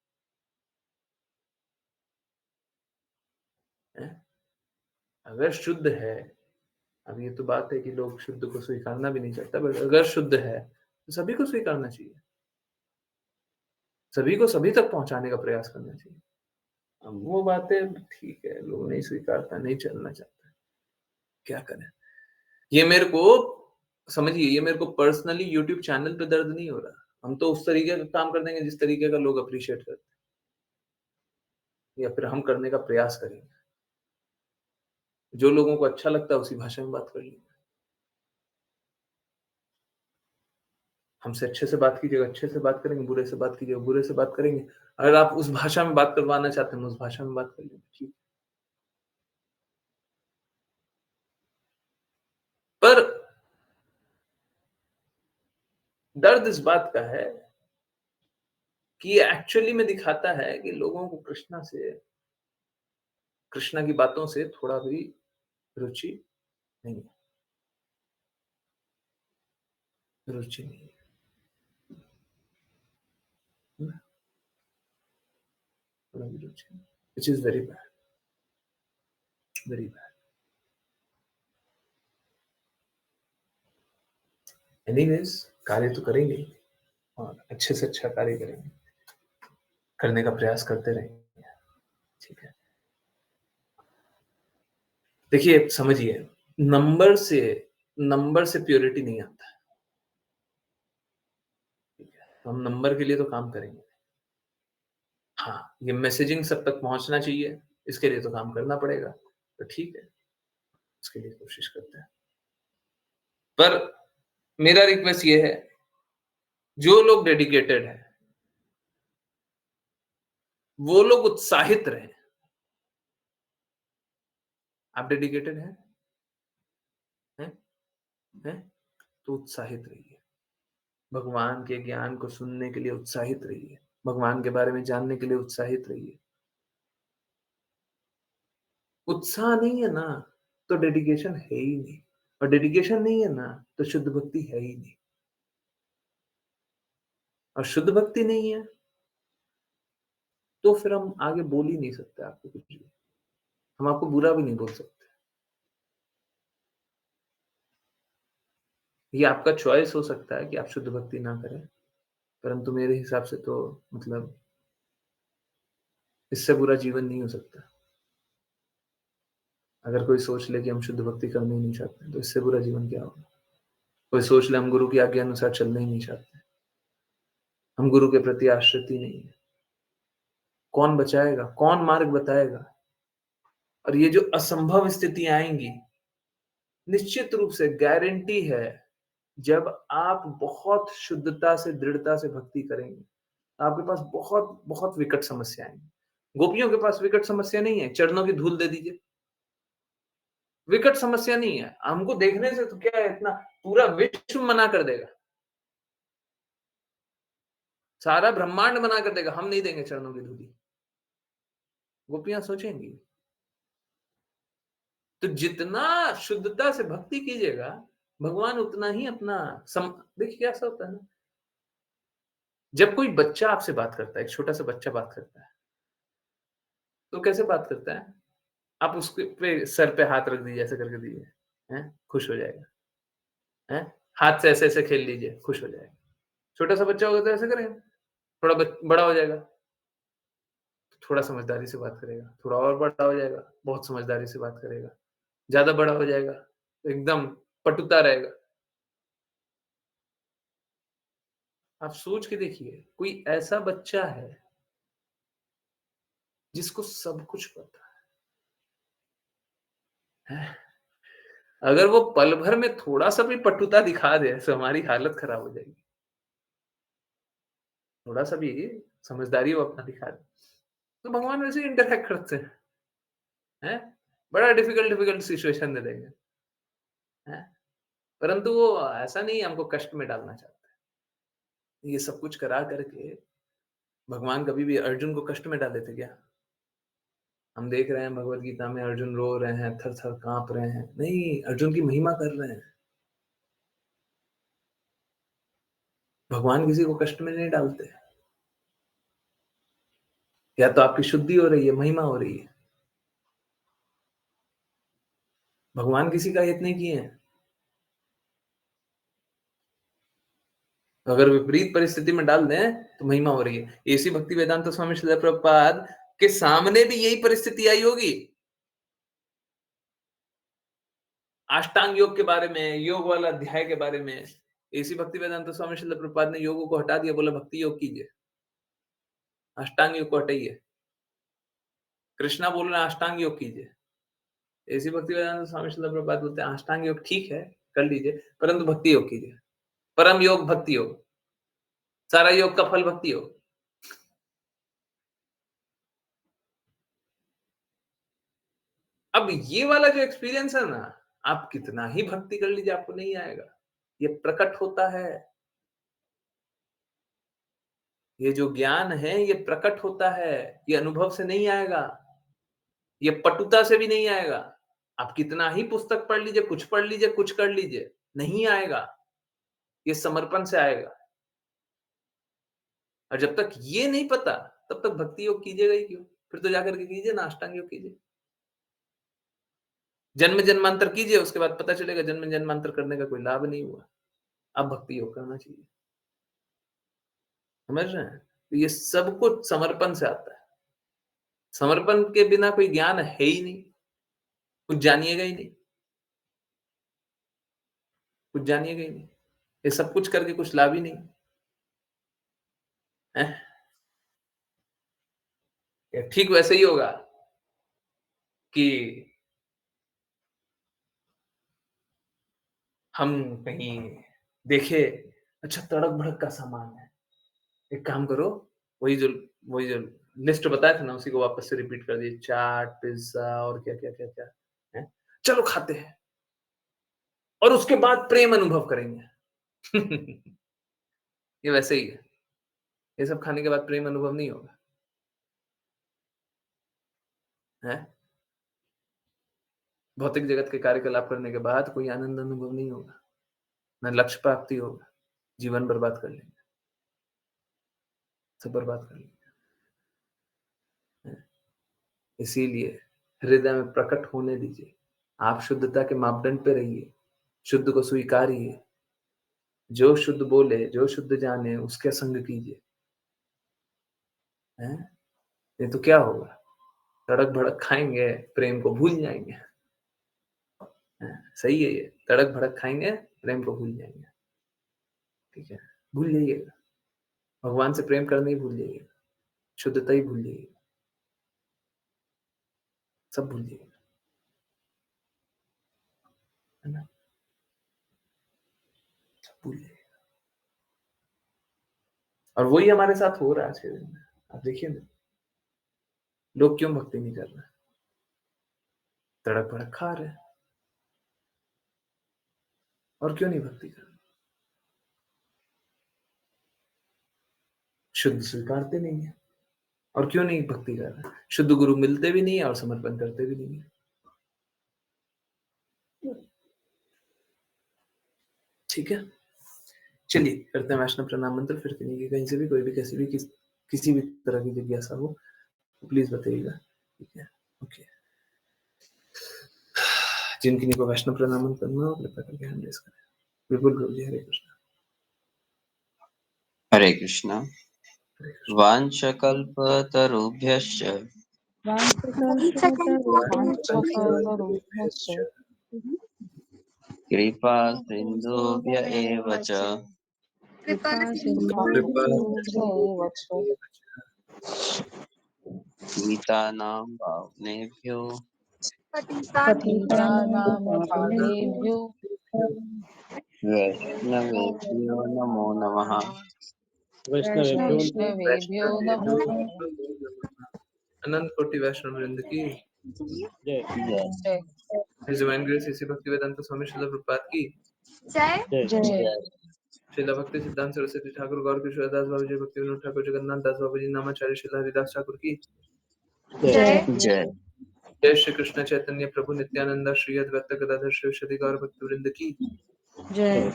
अगर शुद्ध है, अब ये तो बात है कि लोग शुद्ध को स्वीकारना भी नहीं चाहता, बट अगर शुद्ध है, तो सभी को स्वीकारना चाहिए। सभी को सभी तक पहुँचाने का प्रयास करना चाहिए। अब वो बातें ठीक है, लोग नहीं स्वीकारता, नहीं चलना चाहता, क्या करें? ये मेरे को समझिए, ये मेरे को पर्सनली यूट्यूब चैनल पे दर्द नहीं हो रहा। हम तो उस तरीके का काम कर देंगे जिस तरीके का लोग एप्रिशिएट करते हैं, या फिर हम करने का प्रयास करेंगे। जो लोगों को अच्छा लगता है उसी भाषा में बात कर लेंगे। हमसे अच्छे से बात कीजिएगा, अच्छे से बात करेंगे, बुरे से बात कीजिएगा, बुरे से बात करेंगे। अगर आप उस भाषा में बात करवाना चाहते हैं, हम उस भाषा में बात कर लेंगे, ठीक। पर दर्द इस बात का है कि ये एक्चुअली में दिखाता है कि लोगों को कृष्णा की बातों से थोड़ा भी रुचि नहीं है, रुचि नहीं है। हुँ, थोड़ा भी रुचि नहीं, which is very bad, very bad. Anyways, कार्य तो करेंगे ही और अच्छे से अच्छा कार्य करेंगे, करने का प्रयास करते रहेंगे, ठीक है। देखिए, समझिए, नंबर से नंबर से प्योरिटी नहीं आता है, ठीक है। तो हम नंबर के लिए तो काम करेंगे। हाँ, ये मैसेजिंग सब तक पहुँचना चाहिए, इसके लिए तो काम करना पड़ेगा, तो ठीक है, उसके लिए कोशिश करते हैं। पर मेरा रिक्वेस्ट ये है, जो लोग डेडिकेटेड हैं, वो लोग उत्साहित रहें। आप डेडिकेटेड हैं? हैं? हैं? तो उत्साहित रहिए। भगवान के ज्ञान को सुनने के लिए उत्साहित रहिए। भगवान के बारे में जानने के लिए उत्साहित रहिए। उत्साह नहीं है ना, तो डेडिकेशन है ही नहीं, और डेडिकेशन नहीं है ना, तो शुद्ध भक्ति है ही नहीं। और शुद्ध भक्ति नहीं है, तो फिर हम आगे बोल ही नहीं सकते आपको कुछ भी। हम आपको बुरा भी नहीं बोल सकते। ये आपका चॉइस हो सकता है कि आप शुद्ध भक्ति ना करें, परंतु मेरे हिसाब से तो मतलब इससे बुरा जीवन नहीं हो सकता। अगर कोई सोच ले कि हम शुद्ध भक्ति करना ही नहीं चाहते, तो इससे बुरा जीवन क्या होगा? कोई सोच ले हम गुरु की आज्ञा अनुसार चलना ही नहीं चाहते, हम गुरु के प्रति आश्रित ही नहीं है। कौन बचाएगा? कौन मार्ग बताएगा? और ये जो असंभव स्थितियाँ आएँगी, निश्चित रूप से गारंटी है, जब आप बहुत शुद्धता से, दृढ़ता से भक्ति करेंगे, आपके पास बहुत, बहुत विकट समस्या आएँगी। गोपियों के पास विकट समस्या नहीं है, चरणों की धूल दे दीजिए। विकट समस्या नहीं है। हमको देखने से तो क्या है, इतना पूरा विश्व मना कर देगा। सारा ब्रह्मांड मना कर देगा, हम नहीं देंगे चरणों की धूली। गोपियाँ सोचेंगी। तो जितना शुद्धता से भक्ति कीजिएगा, भगवान उतना ही अपना सम देखिए कैसा होता है ना, जब कोई बच्चा आपसे बात करता है, एक छोटा-सा बच्चा बात करता है, तो कैसे बात करता है? आप उसके पे सर पे हाथ रख दीजिए, ऐसे करके दीजिए, हैं? खुश हो जाएगा, हैं? हाथ से ऐसे-ऐसे खेल लीजिए, खुश हो जाएगा। छोटा-सा बच्चा होगा तो ऐसे करेगा, थोड़ा बड़ा हो जाएगा, तो थोड़ा समझदारी से बात करेगा, थोड़ा और बड़ा हो जाएगा, बहुत समझदारी से बात करेगा, ज़्यादा बड़ा हो जाएगा, तो एकदम पटुता रहेगा। आप सोच के देखिए, कोई ऐसा बच्चा है, जिसको सब कुछ पता है। अगर वो पल भर में थोड़ा-सा भी पटुता दिखा दे, तो हमारी हालत खराब हो जाएगी। थोड़ा-सा भी समझदारी वो अपना दिखा दे, तो भगवान वैसे ही इंटरैक्ट करते हैं। बड़ा डिफिकल्ट सिचुएशन दे देंगे, हैं? परंतु वो ऐसा नहीं हमको कष्ट में डालना चाहते। ये सब कुछ करा करके भगवान कभी भी अर्जुन को कष्ट में डाले थे क्या? हम देख रहे हैं भगवद गीता में अर्जुन रो रहे हैं, थर-थर काँप रहे हैं। नहीं, अर्जुन की महिमा कर रहे हैं। भगवान किसी को कष्ट में नहीं डालते। या तो आपकी शुद्धि हो रही है, महिमा हो रही है। भगवान किसी का हित नहीं किए हैं। अगर विपरीत परिस्थिति में डाल दें, तो महिमा हो रही है। ऐसी भक्ति वेदांत स्वामी श्रील प्रभुपाद के सामने भी यही परिस्थिति आई होगी। अष्टांग योग के बारे में, योग वाला अध्याय के बारे में, ऐसी भक्ति वेदांत स्वामी श्रील प्रभुपाद ने योगों को हटा दिया, बोला भक्ति योग कीजिए, अष्टांग योग को हटाइए। कृष्णा बोल रहे हैं अष्टांग योग कीजिए। ऐसी भक्ति वेदांत स्वामी श्रील प्रभुपाद बोलते हैं अष्टांग योग ठीक है, कर लीजिए, परंतु भक्ति योग कीजिए। परम योग, भक्ति योग। सारा योग का फल भक्ति योग। अब ये वाला जो एक्सपीरियंस है ना, आप कितना ही भक्ति कर लीजिए आपको नहीं आएगा। ये प्रकट होता है। ये जो ज्ञान है ये प्रकट होता है, ये अनुभव से नहीं आएगा, ये पटुता से भी नहीं आएगा। आप कितना ही पुस्तक पढ़ लीजिए, कुछ पढ़ लीजिए, कुछ कर लीजिए, नहीं आएगा। ये समर्पण से आएगा। और जब तक ये नहीं पता, तब तक भक्ति योग कीजिएगा ही क्यों? फिर तो जाकर के कीजिए ना अष्टांग योग कीजिए। जन्म जन्मांतर कीजिए, उसके बाद पता चलेगा जन्म जन्मांतर करने का कोई लाभ नहीं हुआ। अब भक्ति योग करना चाहिए। समझ रहे हैं? तो ये सब कुछ समर्पण से आता है। समर्पण के बिना कोई ज्ञान है ही नहीं, कुछ जानिएगा ही नहीं, कुछ जानिएगा ही नहीं। ये सब कुछ करके कुछ लाभ ही नहीं, हैं? या ठीक वैसे ही होगा कि हम कहीं देखे, अच्छा तड़क-भड़क का सामान है, एक काम करो, वही जो वही जो लिस्ट बताया था ना, उसी को वापस से रिपीट कर दिए, चाट, पिज़्ज़ा और क्या-क्या, क्या-क्या, हैं? चलो खाते हैं और उसके बाद प्रेम अनुभव करेंगे। ये वैसे ही है। ये सब खाने के बाद प्रेम अनुभव नहीं होगा, हैं? भौतिक जगत के कार्यकलाप करने के बाद कोई आनंद अनुभव नहीं होगा, ना लक्ष्य प्राप्ति होगा, जीवन बर्बाद कर लेंगे। सब बर्बाद कर लिया। इसीलिए हृदय में प्रकट होने दीजिए। आप शुद्धता के मापदंड पे रहिए, शुद्ध को स्वीकारिए। जो शुद्ध बोले, जो शुद्ध जाने, उसका संग कीजिए। हैं? नहीं तो क्या होगा? तड़क भड़क खाएंगे, प्रेम को भूल जाएंगे। सही है ये, तड़क भड़क खाएंगे, प्रेम को भूल जाएंगे। ठीक है, भूल जाइएगा। भगवान से प्रेम करना ही भूल जाइएगा, शुद्धता ही भूल जाइएगा, सब भूल जाइएगा, है ना? सब भूल जाइएगा। और वही हमारे साथ हो रहा है आज के दिन में। आप देखिए ना, लोग क्यों भक्ति नहीं कर रहे? तड़क भड़क खा रहे हैं। और क्यों नहीं भक्ति कर रहे? शुद्ध स्वीकारते नहीं है। और क्यों नहीं भक्ति कर रहे? शुद्ध गुरु मिलते भी नहीं है और समर्पण करते भी नहीं है। ठीक है, चलिए करते हैं वैष्णव प्रणाम मंत्र। फिर कहीं से भी कोई भी कैसी भी किसी भी तरह की जिज्ञासा हो तो प्लीज बताइएगा। ठीक है, ओके। जिनकी को वैष्णव प्रणाम मंत्र करना हो कृपया करके हैंड रेज करें। बिल्कुल प्रभु जी, हरे कृष्ण। हरे कृष्णा। वाञ्छकल्पतरुभ्यश्च कृपा सिन्धुभ्य एव च पतितानां पावनेभ्यो वैष्णवेभ्यो नमो नमः। वैष्णवेभ्यो नमो अनंत कोटि वैष्णव वृंद की जय। His Divine Grace इसी भक्तिवेदांत स्वामी श्रील प्रभुपाद की जय। श्रील भक्ति सिद्धांत सरस्वती ठाकुर गौर किशोर दास बाबू जी भक्ति विनोद ठाकुर जगन्नाथ दास बाबू जी नामाचार्य श्रील हरिदास ठाकुर की जय। जय। जय श्री कृष्ण चैतन्य प्रभु नित्यानंद श्री अद्वैत गदाधर शिव गौर भक्त वृंद की जय।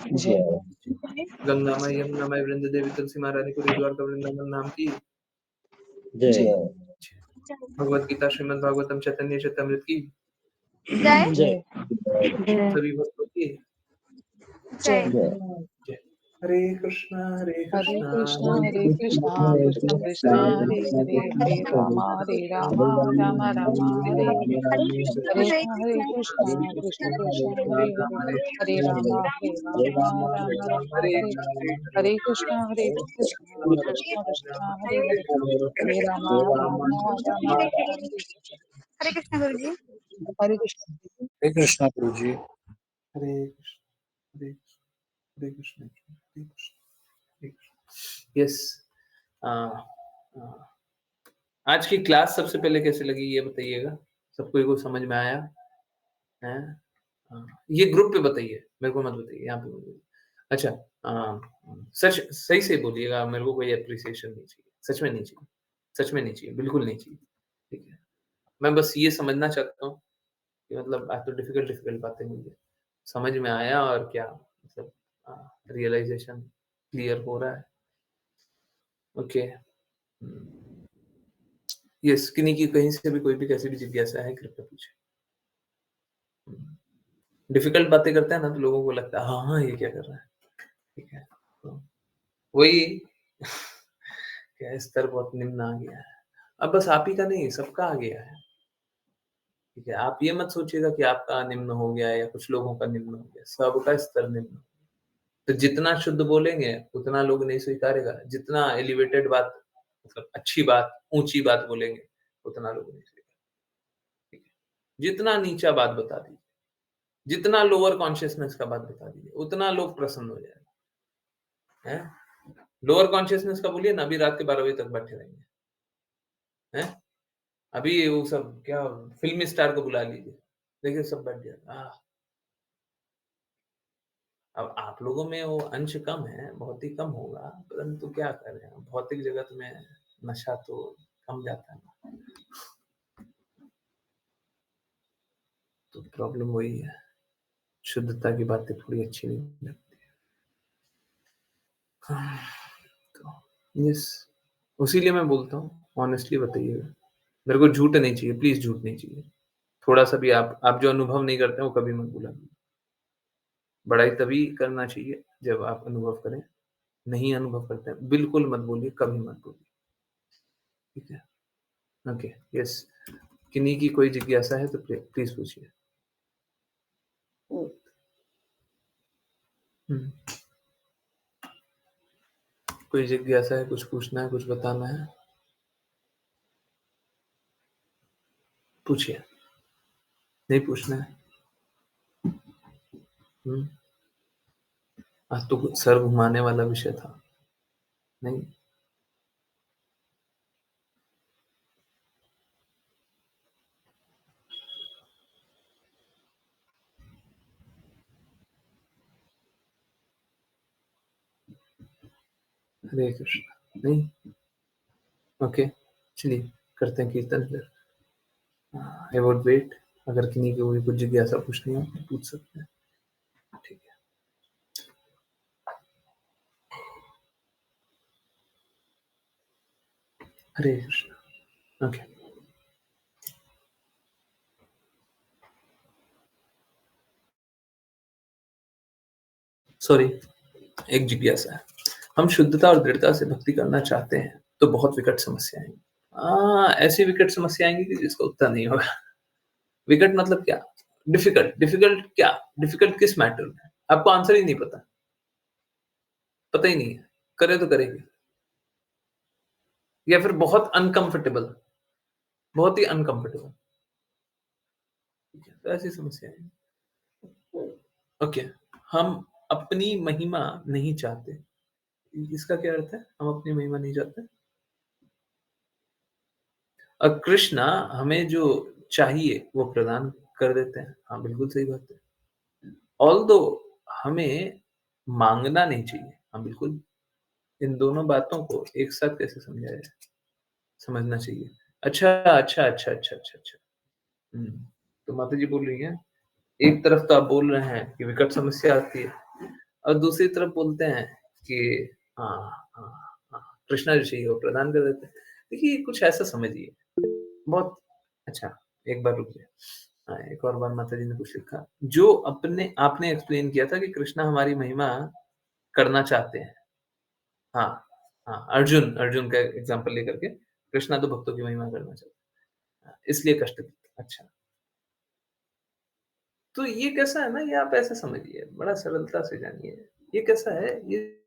गंगा माई यमुना माई वृंद देवी तुलसी महारानी पुरी द्वारका वृंदावन नाम की जय। भगवत गीता श्रीमद् भागवतम चैतन्य चैतमृत की जय। सभी भक्तों की जय। जय। हरे कृष्णा हरे कृष्णा हरे कृष्णा हरे कृष्ण कृष्ण हरे हरे हरे राम राम राम हरे हरे हरे कृष्ण कृष्ण कृष्ण हरे हरे हरे राम राम हरे हरे हरे कृष्ण कृष्ण कृष्ण हरे हरे हरे राम राम हरे हरे कृष्ण गुरु जी। हरे कृष्ण। हरे कृष्णा गुरु जी। हरे कृष्ण हरे कृष्ण हरे कृष्ण हरे कृष्ण। यस, आज की क्लास सबसे पहले कैसे लगी ये बताइएगा। सबको को समझ में आया है? ये ग्रुप पे बताइए, मेरे को मत बताइए, यहाँ पे मत बताइए। अच्छा, सच सही से बोलिएगा, मेरे को कोई अप्रिसिएशन नहीं चाहिए, सच में नहीं चाहिए, सच में नहीं चाहिए, बिल्कुल नहीं चाहिए। ठीक है, मैं बस ये समझना चाहता हूँ कि मतलब आज तो डिफिकल्ट बातें हुई है, समझ में आया और क्या मतलब रियलाइजेशन क्लियर हो रहा है। ओके, यस, किन्हीं की कहीं से भी कोई भी कैसी भी जिज्ञासा है कृपया पूछे। डिफिकल्ट बातें करते हैं ना तो लोगों को लगता है हाँ ये क्या कर रहा है। ठीक है, तो वही क्या स्तर बहुत निम्न आ गया है। अब बस आप ही का नहीं, सबका आ गया है। ठीक है, आप ये मत सोचिएगा कि आपका निम्न हो गया है या कुछ लोगों का निम्न हो गया, सबका स्तर निम्न। तो जितना शुद्ध बोलेंगे उतना लोग नहीं स्वीकारेगा, जितना एलिवेटेड बात मतलब अच्छी बात ऊंची बात बोलेंगे उतना लोग नहीं स्वीकारेगा। ठीक है, जितना नीचा बात बता दीजिए, जितना लोअर कॉन्शियसनेस का बात बता दीजिए उतना लोग प्रसन्न हो जाएगा। हैं? लोअर कॉन्शियसनेस का बोलिए ना, अभी रात के 12 बजे तक बैठे रहेंगे। हैं? अभी वो सब क्या फिल्मी स्टार को बुला लीजिए, देखिए सब बैठ गया। अब आप लोगों में वो अंश कम है, बहुत ही कम होगा, परंतु क्या करें, भौतिक जगत में नशा तो कम जाता है ना, तो प्रॉब्लम वही है, शुद्धता की बातें थोड़ी अच्छी नहीं लगती है। तो यस, उसीलिए मैं बोलता हूँ ऑनेस्टली बताइएगा। मेरे को झूठ नहीं चाहिए, प्लीज़ झूठ नहीं चाहिए। थोड़ा-सा भी आप जो अनुभव नहीं करते हैं वो कभी मत बुलाइए। बड़ाई तभी करना चाहिए जब आप अनुभव करें। नहीं अनुभव करते हैं, बिल्कुल मत बोलिए, कभी मत बोलिए। ठीक है? Okay, yes. किन्हीं की कोई जिज्ञासा है तो प्लीज़ पूछिए। हुँ। कोई जिज्ञासा है, कुछ पूछना है, कुछ बताना है? पूछिए। नहीं पूछना है? हुँ। आज तो कुछ सर घुमाने वाला विषय था। नहीं? हरे कृष्ण। नहीं? ओके, चलिए करते हैं कीर्तन फिर। I would wait. अगर किन्हीं को कोई कुछ जिज्ञासा पूछनी हो तो पूछ सकते हैं। ठीक है। हरे कृष्ण। ओके। सॉरी, एक जिज्ञासा है। हम शुद्धता और दृढ़ता से भक्ति करना चाहते हैं, तो बहुत विकट समस्या आएँगी। ऐसी विकट समस्या आएँगी कि जिसका उत्तर नहीं होगा। विकट मतलब क्या? डिफ़िकल्ट, डिफ़िकल्ट क्या? डिफ़िकल्ट किस मैटर में? आपको आंसर ही नहीं पता, पता ही नहीं है। करें तो करेंगे या फिर बहुत अनकम्फ़र्टेबल, बहुत ही अनकम्फ़र्टेबल। ठीक है, तो ऐसी समस्या है। ओके, हम अपनी महिमा नहीं चाहते। इसका क्या अर्थ है? हम अपनी महिमा नहीं चाहते? कृष्णा हमें जो चाहिए वो प्रदान कर देते हैं। हाँ, बिल्कुल सही बात है। ऑल्दो हमें माँगना नहीं चाहिए। हाँ, बिल्कुल। इन दोनों बातों को एक साथ कैसे समझा जाए? समझना चाहिए। अच्छा। हुँ, तो माता जी बोल रही हैं, एक तरफ तो आप बोल रहे हैं कि विकट समस्या आती है और दूसरी तरफ बोलते हैं कि हाँ, कृष्णा जो चाहिए वो प्रदान कर देते हैं। देखिए, कुछ ऐसा समझिए, बहुत अच्छा, एक बार रुकिए। एक और बार माता जी ने कुछ लिखा, जो अपने आपने एक्सप्लेन किया था कि कृष्णा हमारी महिमा करना चाहते हैं। हाँ, हाँ, अर्जुन का एग्ज़ाम्पल लेकर के, कृष्णा तो भक्तों की महिमा करना चाहते हैं। इसलिए कष्ट देते। अच्छा, तो ये कैसा है ना, ये आप ऐसे समझिए, बड़ा सरलता से जानिए। ये कैसा है, ये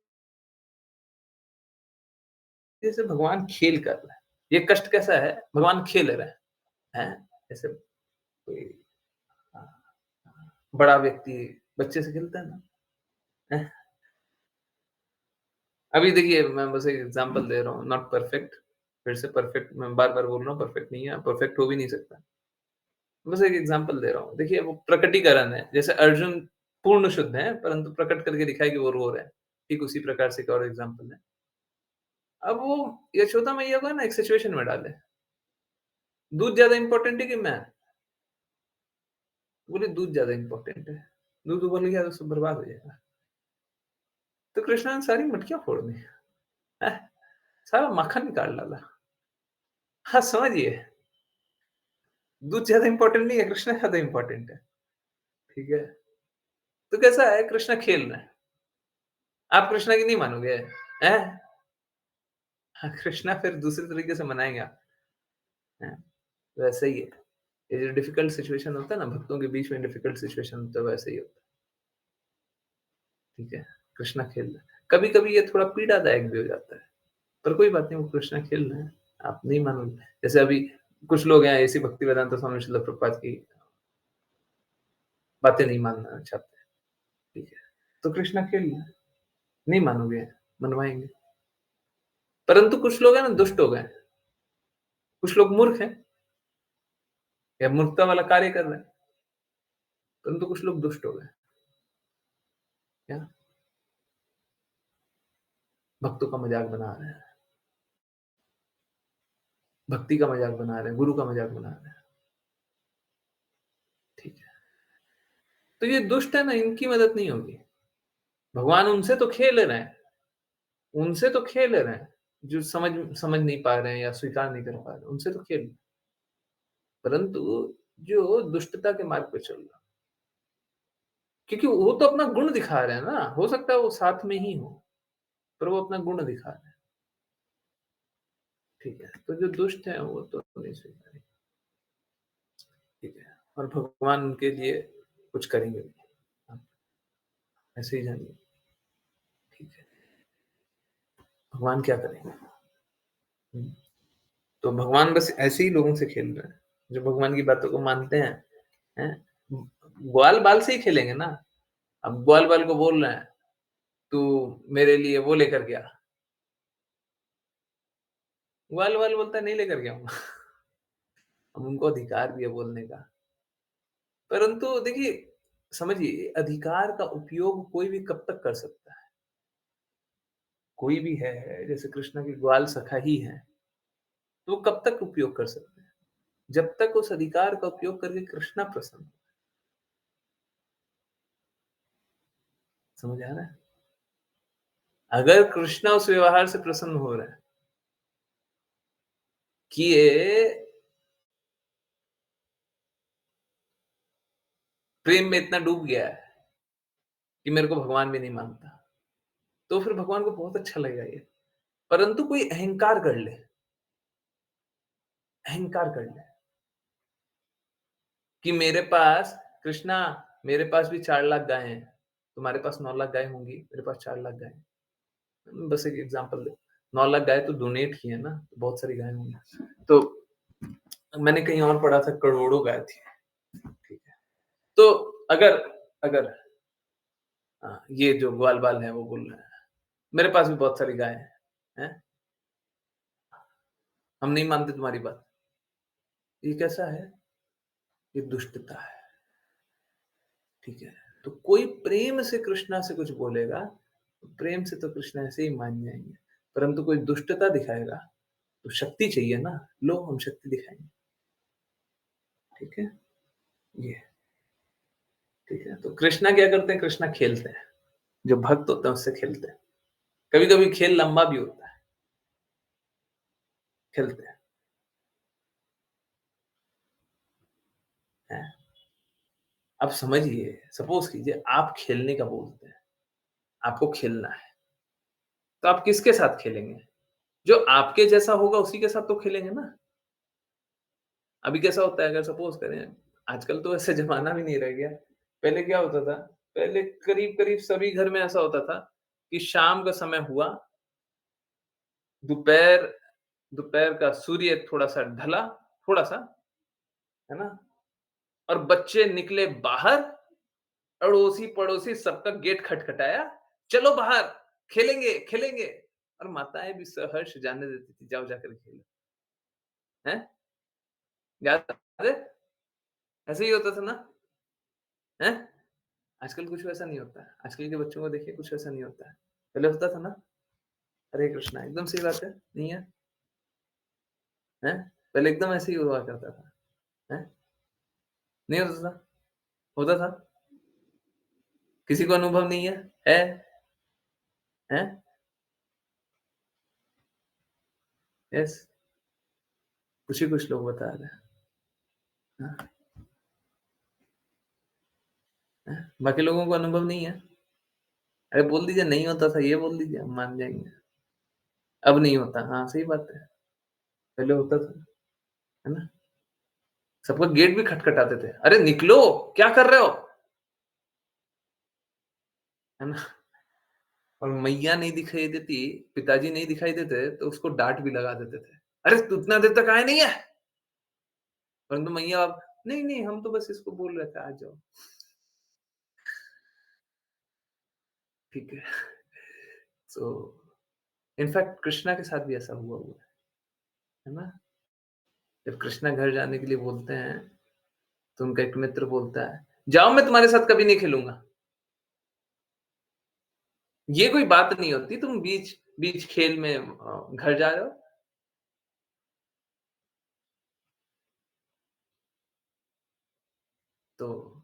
जैसे भगवान खेल कर रहे हैं। ये कष्ट कैसा है, भगवान खेल रहे हैं, हैं? जैसे कोई अ, बड़ा व्यक्ति बच्चे से खेलता है ना, हैं? अभी देखिए, मैं बस एक एग्ज़ाम्पल दे रहा हूँ, नॉट परफेक्ट, फिर से परफेक्ट मैं बार-बार बोल रहा हूँ, परफेक्ट नहीं है, परफेक्ट हो भी नहीं सकता। बस एक एग्ज़ाम्पल दे रहा हूँ। देखिए, वो प्रकटीकरण है, जैसे अर्जुन पूर्ण शुद्ध हैं, परंतु प्रकट करके दिखाया कि वो रो रहे हैं। ठीक उसी प्रकार से एक और एग्ज़ाम्पल है। अब वो यशोदा मैया को है ना एक सिचुएशन में डाले, दूध ज़्यादा इम्पोर्टेंट है कि मैं? बोले दूध ज़्यादा इम्पोर्टेंट है। दूध उबल गया तो सब बर्बाद हो जाएगा। तो कृष्णा ने सारी मटकियाँ फोड़ दी। हैं? सारा माखन निकाल डाला। हाँ, समझिए, दूध ज़्यादा इम्पोर्टेंट नहीं है, कृष्णा ज़्यादा इम्पोर्टेंट है। ठीक है? तो कैसा है, कृष्णा खेल रहे हैं। आप कृष्णा की नहीं मानोगे, हैं? हाँ, कृष्णा फिर दूसरे तरीके से मनाएँगे आप, हैं? वैसे ही है। ये जो डिफिकल्ट सिचुएशन होता है ना, भक्तों के बीच में डिफिकल्ट सिचुएशन होता है, वैसे ही होता है। ठीक है? कृष्णा खेल रहे हैं। कभी-कभी ये थोड़ा पीड़ादायक भी हो जाता है, पर कोई बात नहीं, वो कृष्णा खेल रहे हैं। आप नहीं मानोगे। जैसे अभी कुछ लोग हैं ऐसी भक्तिवेदांता स्वामी श्रील प्रभुपाद की बातें नहीं मानना चाहते, ठीक है? तो कृष्णा खेल रहे हैं, नहीं मानोगे, मनवाएँगे। परंतु कुछ लोग हैं ना दुष्ट हो गए, कुछ लोग मूर्ख हैं या मूर्खता वाला कार्य कर रहे हैं, परंतु कुछ लोग दुष्ट हो गए। क्या? भक्तों का मज़ाक बना रहे हैं, भक्ति का मज़ाक बना रहे हैं, गुरु का मज़ाक बना रहे हैं, ठीक है? तो ये दुष्ट है ना, इनकी मदद नहीं होगी। भगवान उनसे तो खेल रहे हैं, उनसे तो खेल रहे हैं, जो समझ नहीं पा रहे हैं या स्वीकार नहीं कर पा रहे, उनसे तो खेल। परंतु जो दुष्टता के मार्ग पे चल रहा, क्योंकि वो तो अपना गुण दिखा रहे हैं ना, हो सकता है वो साथ में ही हो, पर वो अपना गुण दिखा रहे हैं। ठीक है, तो जो दुष्ट है वो तो नहीं स्वीकारेंगे। ठीक है, और भगवान उनके लिए कुछ करेंगे भी, आप ऐसे ही जानिए। ठीक है, भगवान क्या करेंगे? तो भगवान बस ऐसे ही लोगों से खेल रहे हैं जो भगवान की बातों को मानते हैं, हैं? ग्वाल बाल से ही खेलेंगे ना। अब ग्वाल बाल को बोल रहे हैं, तू मेरे लिए वो लेकर के आ। ग्वाल बाल बोलता है नहीं लेकर के आऊंगा। अब उनको अधिकार भी है बोलने का, परंतु देखिए, समझिए, अधिकार का उपयोग कोई भी कब तक कर सकता है? कोई भी है, जैसे कृष्ण के ग्वाल सखा ही है, तो वो कब तक उपयोग कर सकते हैं? जब तक उस अधिकार का उपयोग करके कृष्णा प्रसन्न हो। समझ आ रहा है? अगर कृष्णा उस व्यवहार से प्रसन्न हो रहा है कि ये प्रेम में इतना डूब गया है कि मेरे को भगवान भी नहीं मानता, तो फिर भगवान को बहुत अच्छा लगेगा ये। परंतु कोई अहंकार कर ले, अहंकार कर ले कि मेरे पास, कृष्णा, मेरे पास भी 4 लाख गायें हैं, तुम्हारे पास 9 लाख गायें होंगी, मेरे पास 4 लाख गायें। बस एक एग्जांपल दे, 9 लाख गायें तो डोनेट की है ना, तो बहुत सारी गायें होंगी। तो मैंने कहीं और पढ़ा था करोड़ों गाय थी। ठीक है, तो अगर अगर ये जो ग्वाल बाल है वो बोल रहे हैं मेरे पास भी बहुत सारी गायें हैं, हम नहीं मानते तुम्हारी बात, ये कैसा है? ये दुष्टता है। ठीक है, तो कोई प्रेम से कृष्णा से कुछ बोलेगा, प्रेम से तो कृष्णा ऐसे ही मान जाएंगे, परंतु कोई दुष्टता दिखाएगा तो शक्ति चाहिए ना, लो हम शक्ति दिखाएंगे। ठीक है, ये ठीक है। तो कृष्णा क्या करते हैं? कृष्णा खेलते हैं, जो भक्त होते हैं उससे खेलते हैं। कभी कभी खेल लंबा भी होता है, खेलते हैं, हैं? अब समझिए, सपोज कीजिए आप खेलने का बोलते हैं, आपको खेलना है, तो आप किसके साथ खेलेंगे? जो आपके जैसा होगा उसी के साथ तो खेलेंगे ना। अभी कैसा होता है, अगर सपोज करें, आजकल तो ऐसे जमाना भी नहीं रह गया। पहले क्या होता था? पहले करीब करीब सभी घर में ऐसा होता था कि शाम का समय हुआ, दोपहर दोपहर का सूर्य थोड़ा सा ढला, थोड़ा सा, है ना, और बच्चे निकले बाहर, अड़ोसी पड़ोसी सबका गेट खटखटाया, चलो बाहर, खेलेंगे खेलेंगे, और माताएं भी सहर्ष जाने देती थी, जाओ जाकर खेलो। हैं? याद है? ऐसे ही होता था ना? हैं? आजकल कुछ वैसा नहीं होता है। आजकल के बच्चों को देखिए, कुछ वैसा नहीं होता है। पहले होता था ना? हरे कृष्णा, एकदम सही बात है, नहीं है? हैं? पहले एकदम ऐसे ही हुआ करता था। हैं? नहीं होता था? होता था? किसी को अनुभव नहीं है? है? हैं? यस, कुछ ही कुछ लोग बता रहे हैं। हाँ, हैं? बाकी लोगों को अनुभव नहीं है? अरे बोल दीजिए नहीं होता था, ये बोल दीजिए, हम मान जाएँगे। अब नहीं होता, हाँ, सही बात है। पहले होता था, है ना? सबका गेट भी खटखटाते थे। अरे निकलो, क्या कर रहे हो? है ना? और मैया नहीं दिखाई देती, पिताजी नहीं दिखाई देते, तो उसको डाँट भी लगा देते थे। अरे तू इतना देर तक आया नहीं है? परंतु मैया अब, नहीं, नहीं, हम तो बस इसको बोल रहे थे, आ जाओ। ठीक है। सो इनफैक्ट कृष्णा के साथ भी ऐसा हुआ है ना? जब कृष्णा घर जाने के लिए बोलते हैं, तो उनका एक मित्र बोलता है, "जाओ, मैं तुम्हारे साथ कभी नहीं खेलूँगा।" ये कोई बात नहीं होती, तुम बीच बीच खेल में घर जा रहे हो। तो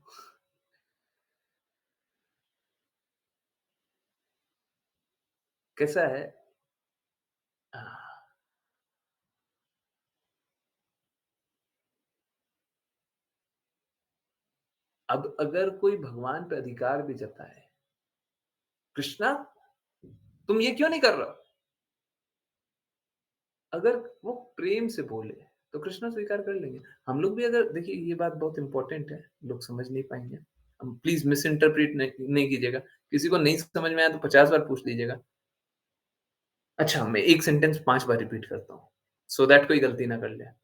कैसा है, अब अगर कोई भगवान पे अधिकार भी जताए, कृष्णा तुम ये क्यों नहीं कर रहे हो? अगर वो प्रेम से बोले, तो कृष्णा स्वीकार कर लेंगे। हम लोग भी अगर देखिए ये बात बहुत इम्पोर्टेंट है, लोग समझ नहीं पाएँगे। प्लीज़ मिस इंटरप्रेट नहीं कीजिएगा। किसी को नहीं समझ में आया तो 50 बार पूछ लीजिएगा। अच्छा, मैं एक सेंटेंस 5 बार रिपीट करता हूँ, सो दैट कोई गलती ना कर ले।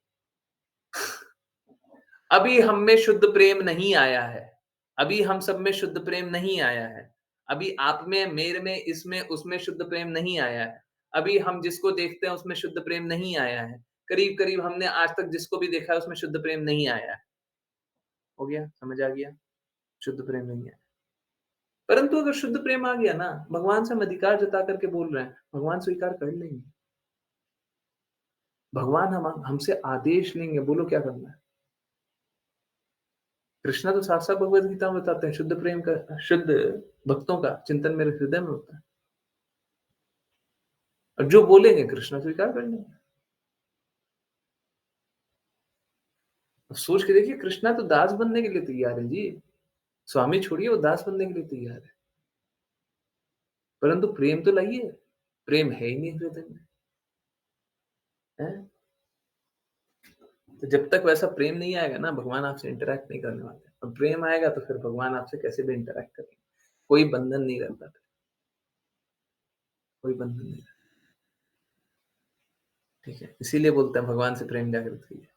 अभी हम में शुद्ध प्रेम नहीं आया है। अभी हम सब में शुद्ध प्रेम नहीं आया है। अभी आप में, मेरे में, इसमें, उसमें शुद्ध प्रेम नहीं आया है। अभी हम जिसको देखते हैं उसमें शुद्ध प्रेम नहीं आया है। करीब-करीब हमने आज तक जिसको भी देखा है उसमें शुद्ध प्रेम नहीं आया है। हो गया? समझ आ गया? शुद्ध प्रेम नहीं है। परंतु अगर शुद्ध प्रेम आ गया ना, भगवान से हम अधिकार जता करके बोल रहे हैं, भगवान स्वीकार कर लेंगे। भगवान हम हमसे आदेश लेंगे, बोलो क्या करना है? कृष्णा तो साफ-साफ भगवद गीता में बताते हैं, शुद्ध प्रेम का, शुद्ध भक्तों का चिंतन मेरे हृदय में होता है। और जो बोलेंगे कृष्णा स्वीकार कर लेंगे। अब सोच के देखिए, कृष्णा तो दास बनने के लिए तैयार है जी। स्वामी छोड़िए, वो दास बनने के लिए तैयार है। परंतु प्रेम तो लाइए, प्रेम है ही नहीं हृदय में, हैं? तो जब तक वैसा प्रेम नहीं आएगा ना, भगवान आपसे इंटरैक्ट नहीं करने वाले। और प्रेम आएगा तो फिर भगवान आपसे कैसे भी इंटरैक्ट करेंगे। कोई बंधन नहीं रहता फिर, कोई बंधन नहीं रहता। ठीक है? इसीलिए बोलते हैं भगवान से प्रेम जागृत कीजिए,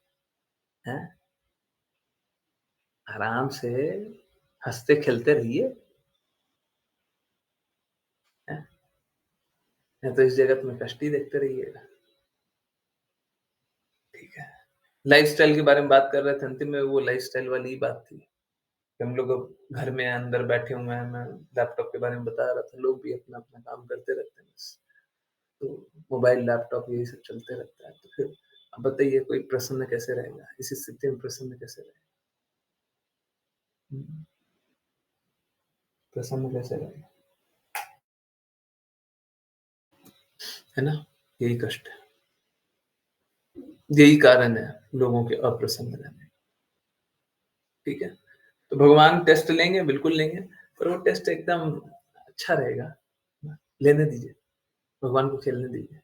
हैं? आराम से हँसते-खेलते रहिए, हैं? नहीं तो इस जगत में कष्ट ही देखते रहिएगा। ठीक है? लाइफ़स्टाइल के बारे में बात कर रहे थे, अंतिम में वो लाइफ़स्टाइल वाली ही बात थी कि हम लोग अब घर में अंदर बैठे हुए हैं। मैं लैपटॉप के बारे में बता रहा था, लोग भी अपना-अपना काम करते रहते हैं बस। तो मोबाइल, लैपटॉप यही सब चलते रहता है। तो फिर अब बताइए कोई प्रसन्न कैसे रहेगा? इस स्थिति में प्रसन्न कैसे रहेगा? हुँ, प्रसन्न कैसे रहेगा? है ना? यही कष्ट है। यही कारण है लोगों के अप्रसन्न रहने। ठीक है? तो भगवान टेस्ट लेंगे, बिल्कुल लेंगे, पर वो टेस्ट एकदम अच्छा रहेगा। लेने दीजिए, भगवान को खेलने दीजिए।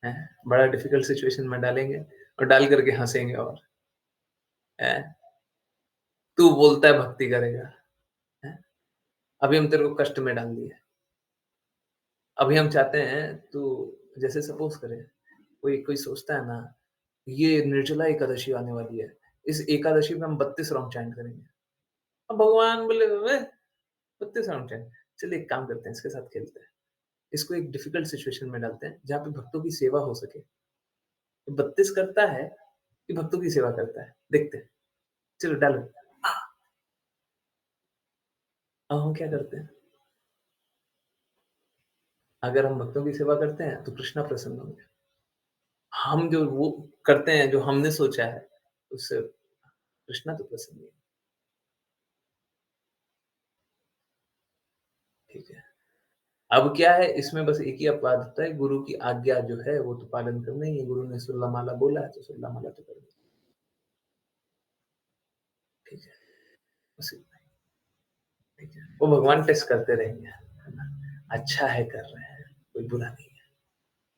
हैं? बड़ा डिफ़िकल्ट सिचुएशन में डालेंगे और डाल कर के हँसेंगे और, हैं? तू बोलता है भक्ति करेगा, हैं? अभी हम तेरे को कष्ट में डाल दिए। अभी हम चाहते हैं तू, जैसे सपोज़ करें, कोई कोई सोचता है ना, ये निर्जला एकादशी आने वाली है, इस एकादशी में हम 32 राउंड चैंट करेंगे। अब भगवान बोले, "वें! 32 राउंड चैंट।" चलिए एक काम करते हैं, इसके साथ खेलते हैं। इसको एक डिफ़िकल्ट सिचुएशन में डालते हैं, जहाँ पे भक्तों की सेवा हो सके। तो 32 करता है कि भक्तों की सेवा करता है? देखते हैं। चलो डालो। अब हम क्या करते हैं? अगर हम भक्तों की सेवा करते हैं, तो कृष्णा प्रसन्न होंगे। हम जो वो करते हैं, जो हमने सोचा है, उससे कृष्णा तो प्रसन्न नहीं है। ठीक है? अब क्या है, इसमें बस एक ही अपवाद होता है, गुरु की आज्ञा जो है वो तो पालन करना ही है। गुरु ने सुल्ला माला बोला है तो सुल्ला माला तो करनी है। ठीक है? बस इतना ही। ठीक है? वो भगवान टेस्ट करते रहेंगे, है ना? अच्छा है कर रहे हैं, कोई बुरा नहीं है।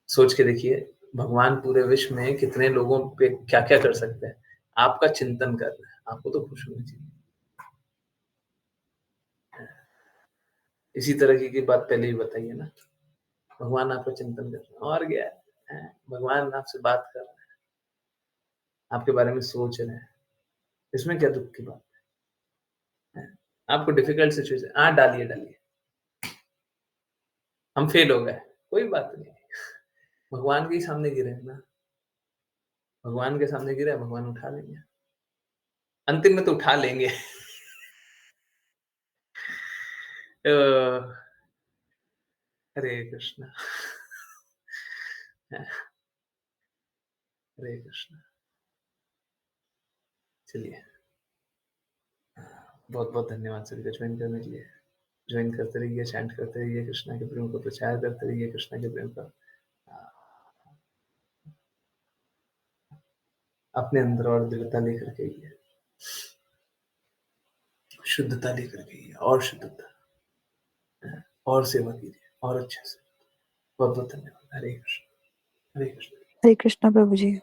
सोच के देखिए, भगवान पूरे विश्व में कितने लोगों पे क्या-क्या कर सकते हैं। आपका चिंतन कर रहे हैं, आपको तो खुश होना चाहिए। इसी तरह की बात पहले ही बताई है ना, भगवान आपका चिंतन कर रहे हैं और क्या है, भगवान आपसे बात कर रहे हैं, आपके बारे में सोच रहे हैं। इसमें क्या दुःख की बात है? आपको डिफिकल्ट सिचुएशन, हाँ, डालिए, डालिए। हम फेल हो गए, कोई बात नहीं। भगवान के ही सामने गिरे हैं ना, भगवान के सामने गिरे हैं, भगवान उठा लेंगे। अंतिम में तो उठा लेंगे। अ, हरे कृष्णा। हरे कृष्णा। चलिए, बहुत-बहुत धन्यवाद सभी का ज्वाइन करने के लिए। ज्वाइन करते रहिए, चैंट करते रहिए, कृष्णा के प्रेम का प्रचार करते रहिए, कृष्णा के प्रेम का अ, अपने अंदर और दृढ़ता लेकर के आइए। शुद्धता लेकर के आइए, और शुद्धता, और सेवा कीजिए, और अच्छे से। बहुत बहुत धन्यवाद। हरे कृष्ण, हरे कृष्ण। हरे कृष्णा प्रभु जी।